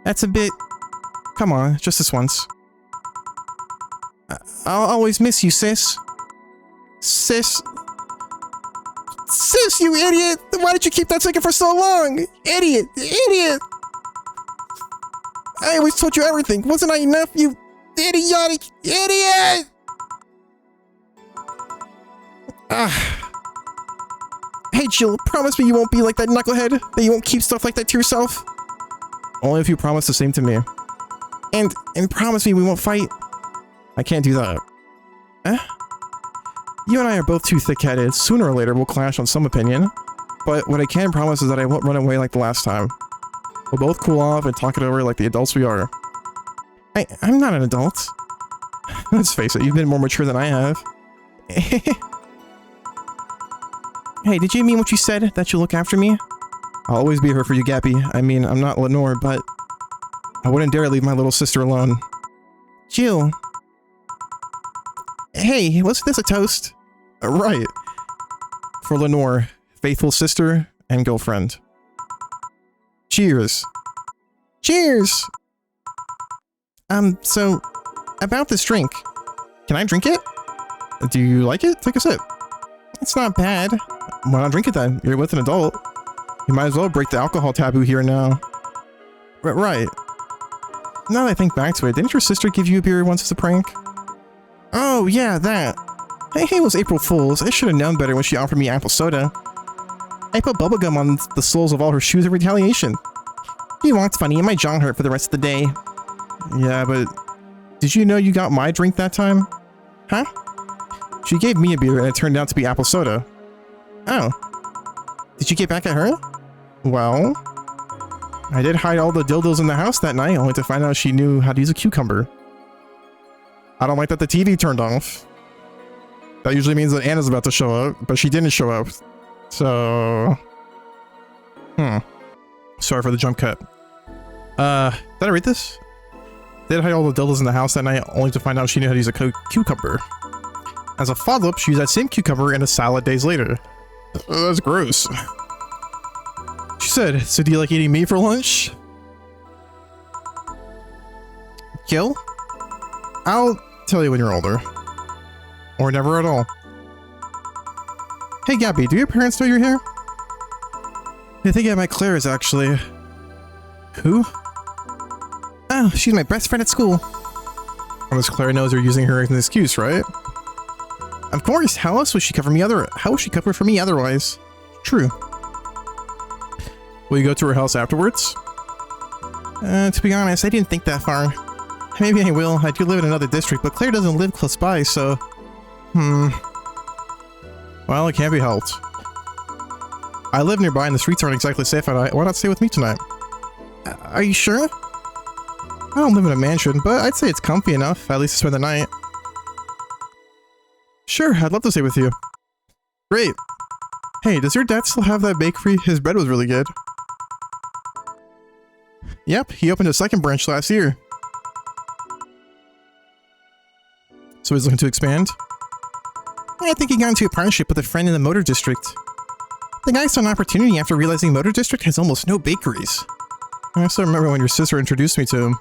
That's a bit... Come on, just this once. I'll always miss you, sis. Sis, you idiot! Why did you keep that secret for so long? Idiot! Idiot! I always told you everything. Wasn't I enough, you idiotic idiot? Hey Jill, promise me you won't be like that knucklehead? That you won't keep stuff like that to yourself? Only if you promise the same to me. And promise me we won't fight? I can't do that. You and I are both too thick-headed. Sooner or later we'll clash on some opinion. But what I can promise is that I won't run away like the last time. We'll both cool off and talk it over like the adults we are. I'm not an adult. Let's face it, you've been more mature than I have. Hey, did you mean what you said, that you'll look after me? I'll always be here for you, Gabby. I mean, I'm not Lenore, but I wouldn't dare leave my little sister alone. Jill. Hey, wasn't this a toast? Right. For Lenore, faithful sister and girlfriend. Cheers. Cheers! So, about this drink. Can I drink it? Do you like it? Take a sip. It's not bad. Why not drink it then? You're with an adult. You might as well break the alcohol taboo here and now. Right. Now that I think back to it, didn't your sister give you a beer once as a prank? Oh, yeah, that. Hey, it was April Fool's. I should have known better when she offered me apple soda. I put bubblegum on the soles of all her shoes in retaliation. You walked funny and my jaw hurt for the rest of the day. Yeah, but did you know you got my drink that time? Huh? She gave me a beer and it turned out to be apple soda. Oh. Did you get back at her? Well, I did hide all the dildos in the house that night, only to find out she knew how to use a cucumber. I don't like that the TV turned off. That usually means that Anna's about to show up, but she didn't show up. So... Sorry for the jump cut. Did I read this? Did hide all the dildos in the house that night, only to find out she knew how to use a cucumber. As a follow-up, she used that same cucumber in a salad days later. That's gross. She said, so do you like eating meat for lunch? Gil? I'll tell you when you're older. Or never at all. Hey Gabby, do your parents know you're here? I think I met Claire's actually. Who? Oh, she's my best friend at school. Unless Claire knows you're using her as an excuse, right? Of course, how else would she cover me how would she cover for me otherwise? True. Will you go to her house afterwards? To be honest, I didn't think that far. Maybe I will. I do live in another district, but Claire doesn't live close by, so... Well, it can't be helped. I live nearby and the streets aren't exactly safe at night. Why not stay with me tonight? Are you sure? I don't live in a mansion, but I'd say it's comfy enough, at least to spend the night. Sure, I'd love to stay with you. Great. Hey, does your dad still have that bakery? His bread was really good. Yep, he opened a second branch last year. So he's looking to expand? I think he got into a partnership with a friend in the Motor District. The guy saw an opportunity after realizing Motor District has almost no bakeries. I still remember when your sister introduced me to him.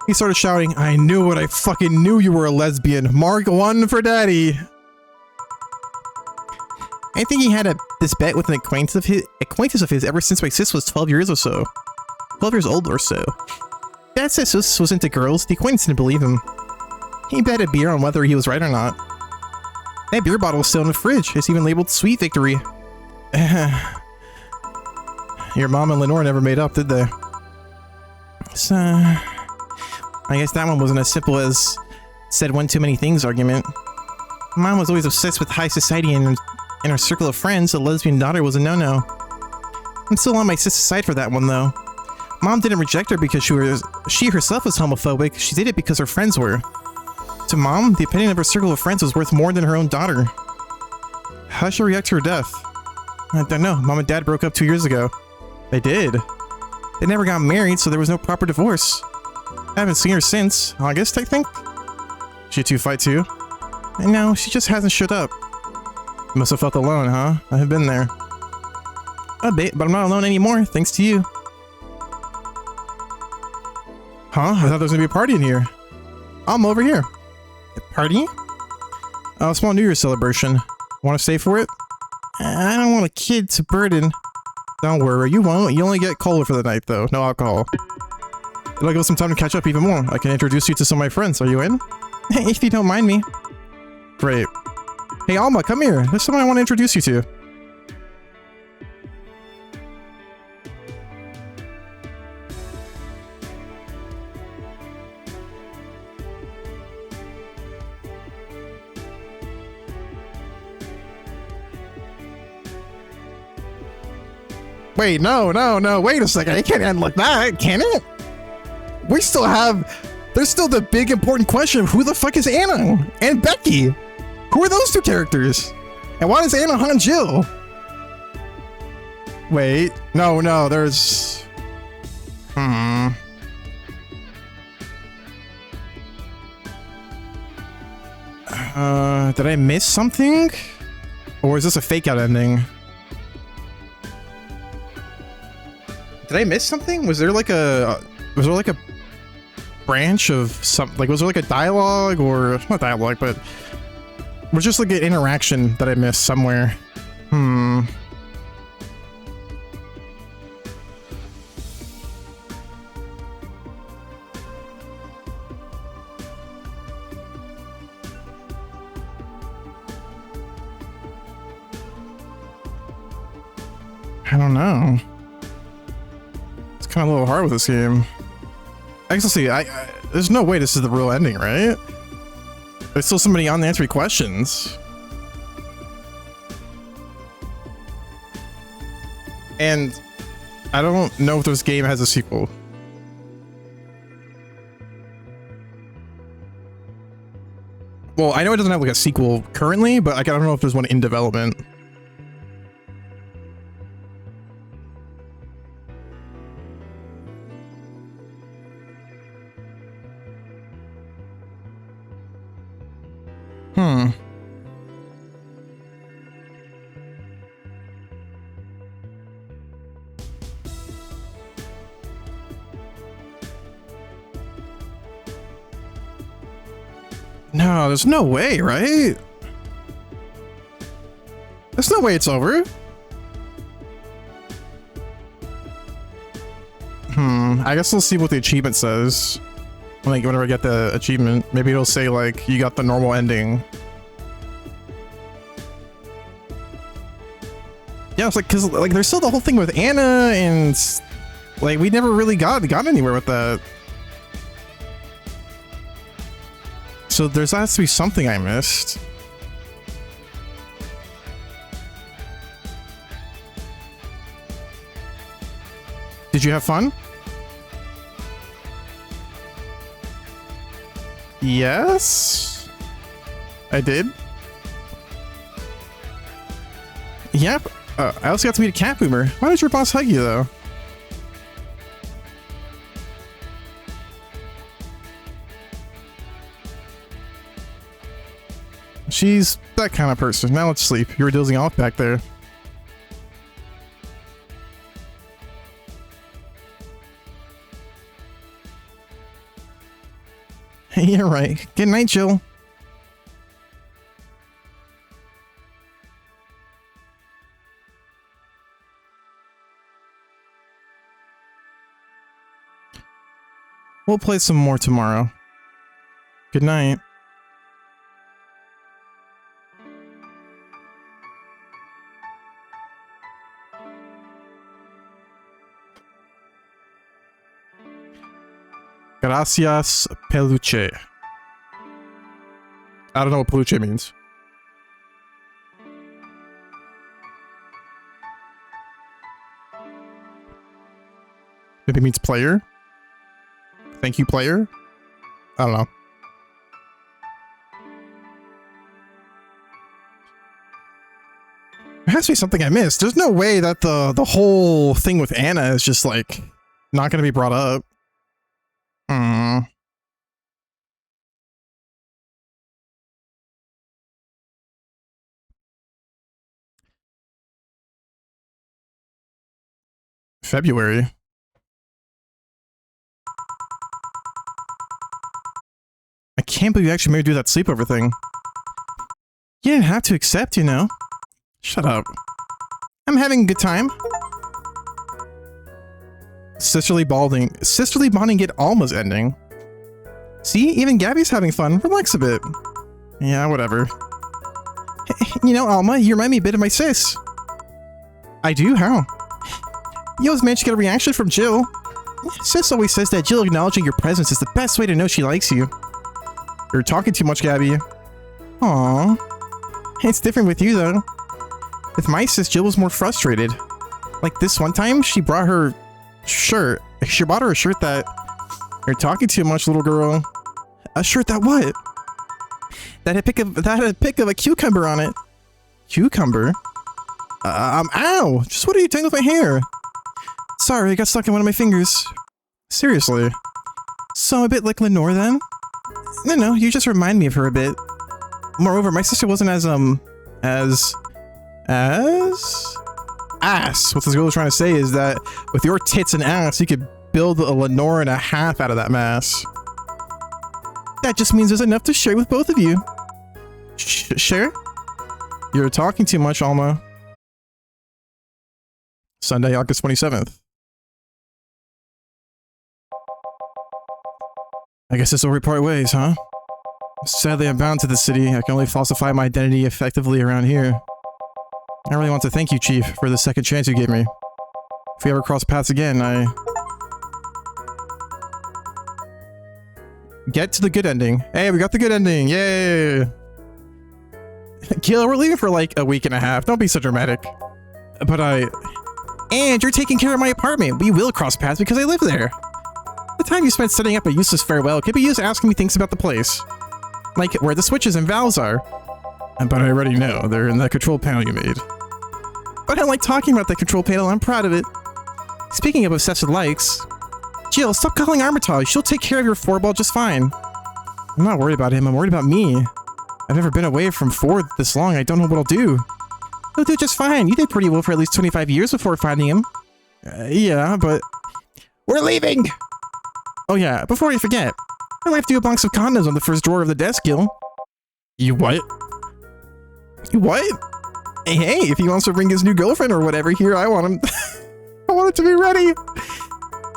He started shouting, I knew it, I fucking knew you were a lesbian. Mark 1 for daddy. I think he had this bet with an acquaintance of his ever since my sis was 12 years or so. 12 years old or so. Dad said sis was into girls, the acquaintance didn't believe him. He bet a beer on whether he was right or not. That beer bottle is still in the fridge. It's even labeled Sweet Victory. Your mom and Lenore never made up, did they? So, I guess that one wasn't as simple as said one too many things argument. Mom was always obsessed with high society and in her circle of friends, a lesbian daughter was a no-no. I'm still on my sister's side for that one though. Mom didn't reject her because she herself was homophobic, she did it because her friends were. To Mom, the opinion of her circle of friends was worth more than her own daughter. How'd she react to her death? I don't know, Mom and Dad broke up 2 years ago. They did? They never got married, so there was no proper divorce. I haven't seen her since. August, I think? She two fight too? No, she just hasn't showed up. You must have felt alone, huh? I have been there. A bit, but I'm not alone anymore, thanks to you. Huh? I thought there was gonna be a party in here. I'm over here. A party? A small New Year's celebration. Want to stay for it? I don't want a kid to burden. Don't worry, you won't. You only get cola for the night, though. No alcohol. It'll give us some time to catch up even more. I can introduce you to some of my friends. Are you in? If you don't mind me. Great. Hey, Alma, come here. There's someone I want to introduce you to. Wait, no, wait a second. It can't end like that, can it? We still have... There's still the big important question of who the fuck is Anna and Becky? Who are those two characters? And why does Anna hunt Jill? Wait, no, there's... Did I miss something? Or is this a fake out ending? Did I miss something? Was there like a branch of some, like, was there like a dialogue or not dialogue, but was just like an interaction that I missed somewhere? I don't know. It's kind of a little hard with this game. Actually, there's no way this is the real ending, right? There's still somebody on to answer questions. And I don't know if this game has a sequel. Well, I know it doesn't have like a sequel currently, but like, I don't know if there's one in development. No, there's no way, right? There's no way it's over. I guess we'll see what the achievement says. Like, whenever I get the achievement, maybe it'll say, like, you got the normal ending. Yeah, was like, cause like there's still the whole thing with Anna, and like we never really got anywhere with that. So there's has to be something I missed. Did you have fun? Yes, I did. Yep. I also got to meet a cat boomer. Why did your boss hug you though? She's that kind of person. Now let's sleep. You were dozing off back there. You're right. Good night, Jill. We'll play some more tomorrow. Good night. Gracias, peluche. I don't know what peluche means. Maybe it means player? Thank you, player? I don't know. There has to be something I missed. There's no way that the whole thing with Anna is just like not going to be brought up. February. I can't believe you actually made me do that sleepover thing. You didn't have to accept, you know. Shut up. I'm having a good time. Sisterly bonding at Alma's ending. See, even Gabby's having fun. Relax a bit. Yeah, whatever. You know, Alma, you remind me a bit of my sis. I do? How? You always manage to get a reaction from Jill. Sis always says that Jill acknowledging your presence is the best way to know she likes you. You're talking too much, Gabby. Aww. It's different with you, though. With my sis, Jill was more frustrated. Like this one time, she brought her shirt. She bought her a shirt that... You're talking too much, little girl. A shirt that what? That had a pic of a cucumber on it. Cucumber? Ow! Just what are you doing with my hair? Sorry, I got stuck in one of my fingers. Seriously. So I'm a bit like Lenore then? No, you just remind me of her a bit. Moreover, my sister wasn't as ass. What this girl was trying to say is that with your tits and ass, you could build a Lenore and a half out of that mass. That just means there's enough to share with both of you. Share? You're talking too much, Alma. Sunday, August 27th. I guess this will we part ways, huh? Sadly, I'm bound to the city. I can only falsify my identity effectively around here. I really want to thank you, Chief, for the second chance you gave me. If we ever cross paths again, Get to the good ending. Hey, we got the good ending. Yay! Gil, we're leaving for like a week and a half. Don't be so dramatic. But And you're taking care of my apartment. We will cross paths because I live there. The time you spent setting up a useless farewell could be used asking me things about the place. Like where the switches and valves are. But I already know. They're in that control panel you made. But I like talking about the control panel. I'm proud of it. Speaking of obsessed with likes... Jill, stop calling Armitage. She'll take care of your 4-ball just fine. I'm not worried about him. I'm worried about me. I've never been away from Ford this long. I don't know what I'll do. He'll do just fine. You did pretty well for at least 25 years before finding him. Yeah, but... We're leaving! Oh yeah, before I forget. I left you a box of condoms on the first drawer of the desk, Gil. You what? You what? Hey, if he wants to bring his new girlfriend or whatever here, I want him... I want it to be ready!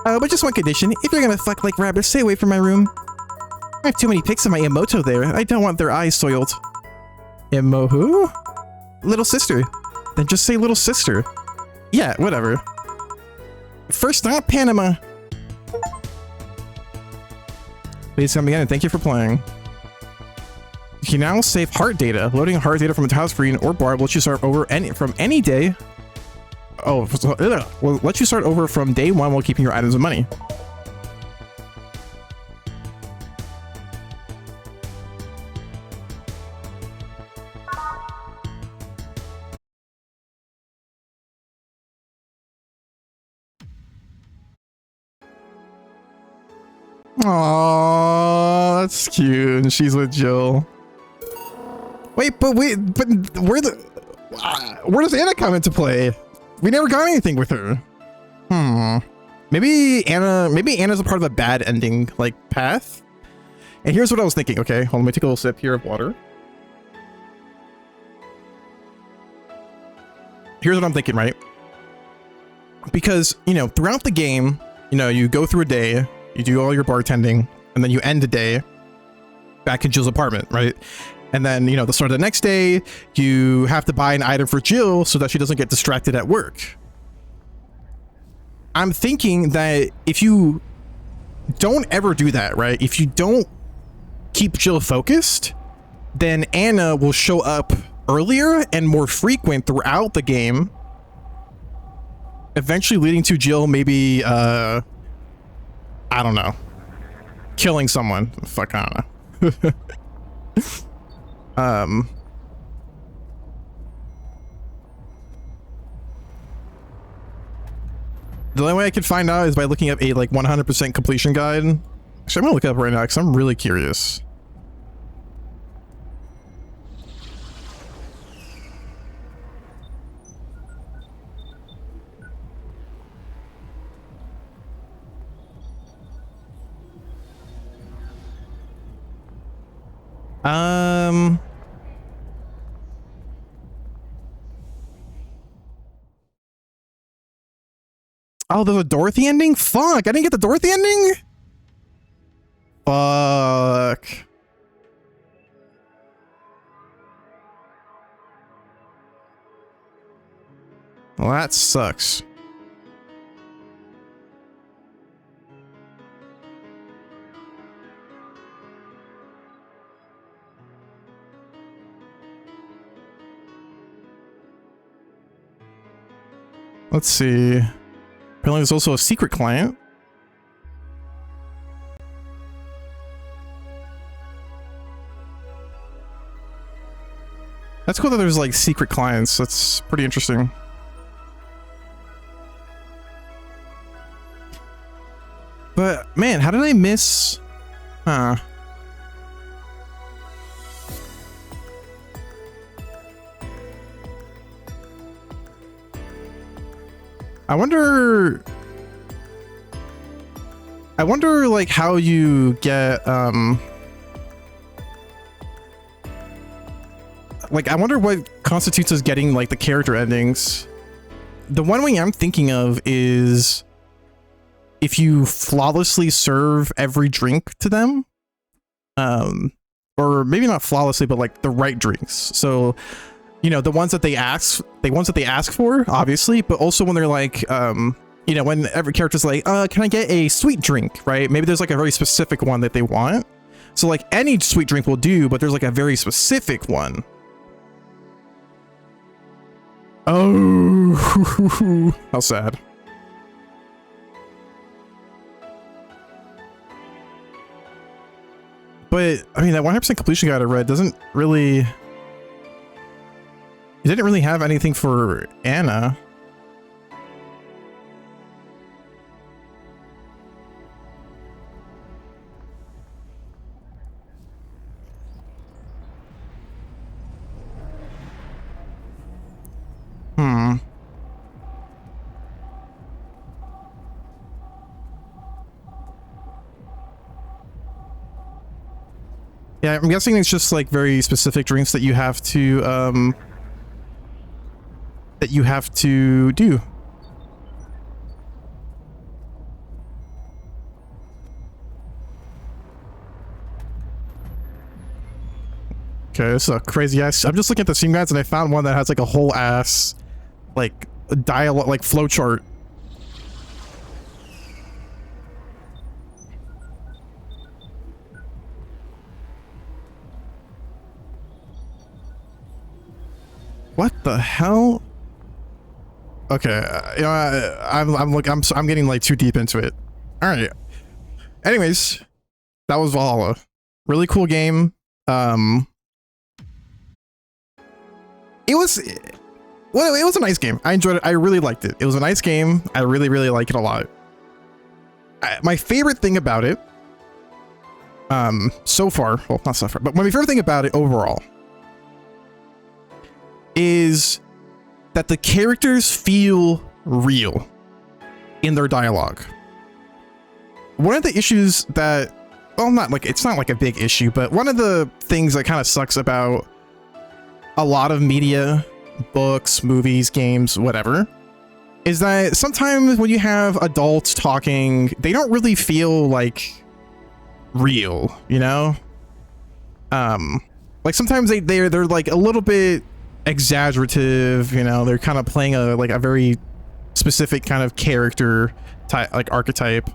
But just one condition. If you're gonna fuck like rabbits, stay away from my room. I have too many pics of my Emoto there. I don't want their eyes soiled. Emo who? Little sister. Then just say little sister. Yeah, whatever. First stop, Panama. Please come again and thank you for playing. You can now save heart data. Loading heart data from a tile screen or bar will let you start over from any day. Oh, will let you start over from day one while keeping your items and money. Aww, that's cute. And she's with Jill. Wait, but where does Anna come into play? We never got anything with her. Maybe Anna's a part of a bad ending, like, path. And here's what I was thinking. Okay, hold on, let me take a little sip here of water. Here's what I'm thinking, right? Because, you know, throughout the game, you know, you go through a day, you do all your bartending, and then you end the day back in Jill's apartment, right? And then, you know, the start of the next day, you have to buy an item for Jill so that she doesn't get distracted at work. I'm thinking that if you don't ever do that, right? If you don't keep Jill focused, then Anna will show up earlier and more frequent throughout the game, eventually leading to Jill maybe, I don't know, killing someone. Fuck, I don't know. The only way I could find out is by looking up a, like, 100% completion guide. Actually, I'm gonna look it up right now because I'm really curious. Oh, there's a Dorothy ending? Fuck, I didn't get the Dorothy ending? Fuck. Well, that sucks. Let's see. Apparently there's also a secret client. That's cool that there's, like, secret clients. That's pretty interesting. But, man, how did I miss... Huh. I wonder, like, how you get, like, I wonder what constitutes as getting, like, the character endings. The one way I'm thinking of is if you flawlessly serve every drink to them, or maybe not flawlessly, but, like, the right drinks. So, you know, the ones that they ask for, obviously, but also when they're like, you know, when every character's like, can I get a sweet drink, right? Maybe there's, like, a very specific one that they want. So, like, any sweet drink will do, but there's, like, a very specific one. Oh, how sad. But, I mean, that 100% completion guide I read doesn't really... It didn't really have anything for Anna. Yeah, I'm guessing it's just, like, very specific drinks that you have to, do. Okay, this is a crazy ass. I'm just looking at the Steam guides and I found one that has, like, a whole ass, like, dialogue, like flowchart. What the hell? Okay, you know, I'm getting like too deep into it. All right. Anyways, that was Valhalla. Really cool game. It was a nice game. I enjoyed it. I really liked it. It was a nice game. I really, really like it a lot. My favorite thing about it, so far, well, not so far, but my favorite thing about it overall is that the characters feel real in their dialogue. One of the issues that, well, it's not like a big issue, but one of the things that kind of sucks about a lot of media, books, movies, games, whatever, is that sometimes when you have adults talking, they don't really feel like real, you know? Like sometimes they're like a little bit exaggerative, you know, they're kind of playing a very specific kind of character type, like archetype.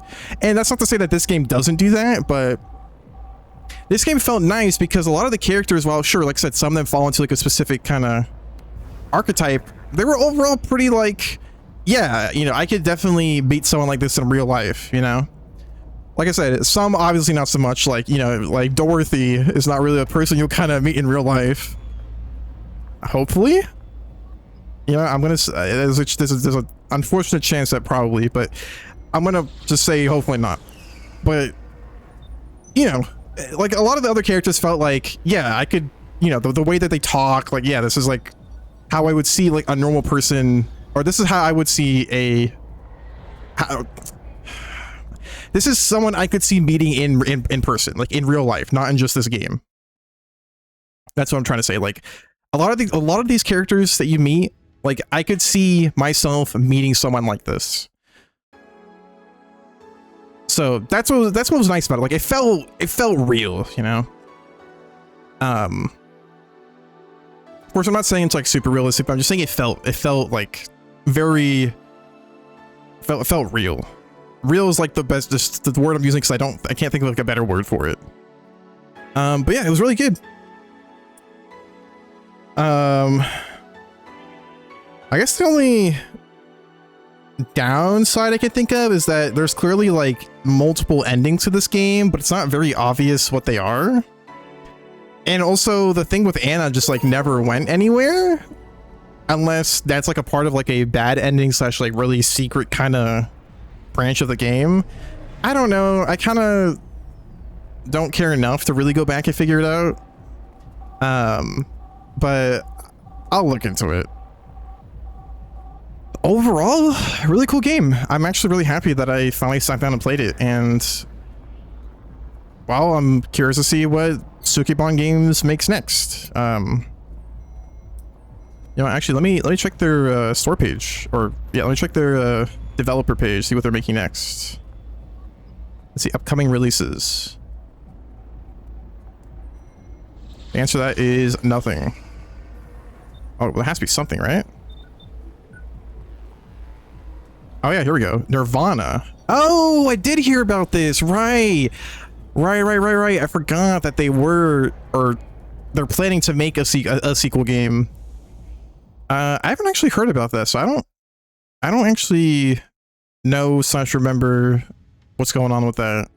And that's not to say that this game doesn't do that, but this game felt nice because a lot of the characters, while sure, like I said, some of them fall into like a specific kind of archetype, they were overall pretty like, yeah, you know, I could definitely beat someone like this in real life, you know? Like I said, some obviously not so much, like, you know, like Dorothy is not really a person you'll kind of meet in real life. Hopefully? You know, I'm gonna say, there's an unfortunate chance that probably, but I'm gonna just say hopefully not. But, you know, like a lot of the other characters felt like, yeah, I could, you know, the way that they talk, like, yeah, this is like how I would see like a normal person, or this is how I would see this is someone I could see meeting in person, like in real life, not in just this game. That's what I'm trying to say. Like a lot of these characters that you meet, like I could see myself meeting someone like this. So that's what was nice about it. Like it felt real, you know. Of course, I'm not saying it's like super realistic, but I'm just saying it felt like very felt real. Real is like the best, just the word I'm using because I can't think of like a better word for it. But yeah, it was really good. I guess the only downside I can think of is that there's clearly like multiple endings to this game, but it's not very obvious what they are. And also the thing with Anna just like never went anywhere, unless that's like a part of like a bad ending slash like really secret kind of branch of the game. I don't know. I kind of don't care enough to really go back and figure it out. But I'll look into it. Overall, really cool game. I'm actually really happy that I finally sat down and played it, and well, I'm curious to see what Sukeban Games makes next. You know, actually, let me check their store page, or yeah, let me check their developer page, see what they're making next. Let's see, upcoming releases. The answer to that is nothing. Oh, well, there has to be something, right? Oh yeah, here we go. Nirvana. Oh, I did hear about this. Right. I forgot that they were, or they're planning to make a sequel game. I haven't actually heard about that, so I don't actually know / remember what's going on with that.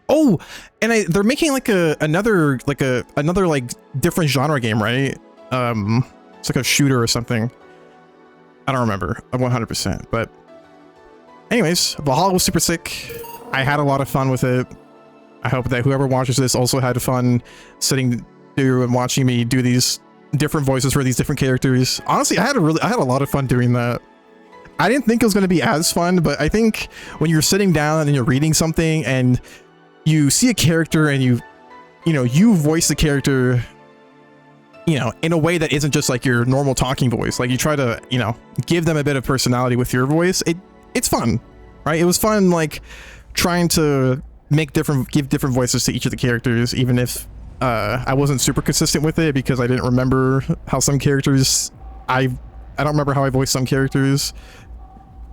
Oh, and they're making like another different genre game, right? It's like a shooter or something. I don't remember 100%, but anyways, Valhalla was super sick. I had a lot of fun with it. I hope that whoever watches this also had fun sitting through and watching me do these different voices for these different characters. Honestly, I had a lot of fun doing that. I didn't think it was going to be as fun, but I think when you're sitting down and you're reading something and you see a character and you voice the character, you know, in a way that isn't just like your normal talking voice. Like you try to, you know, give them a bit of personality with your voice. It's fun, right? It was fun, like trying to give different voices to each of the characters, even if I wasn't super consistent with it because I didn't remember how some characters I I don't remember how I voice some characters.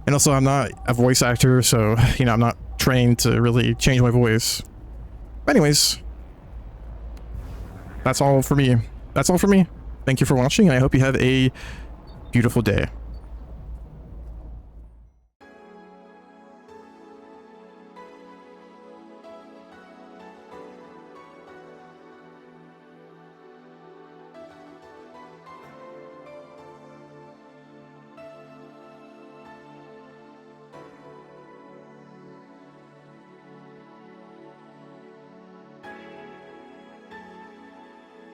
And also, I'm not a voice actor, so, you know, I'm not trained to really change my voice. But anyways, that's all for me. That's all for me. Thank you for watching, and I hope you have a beautiful day.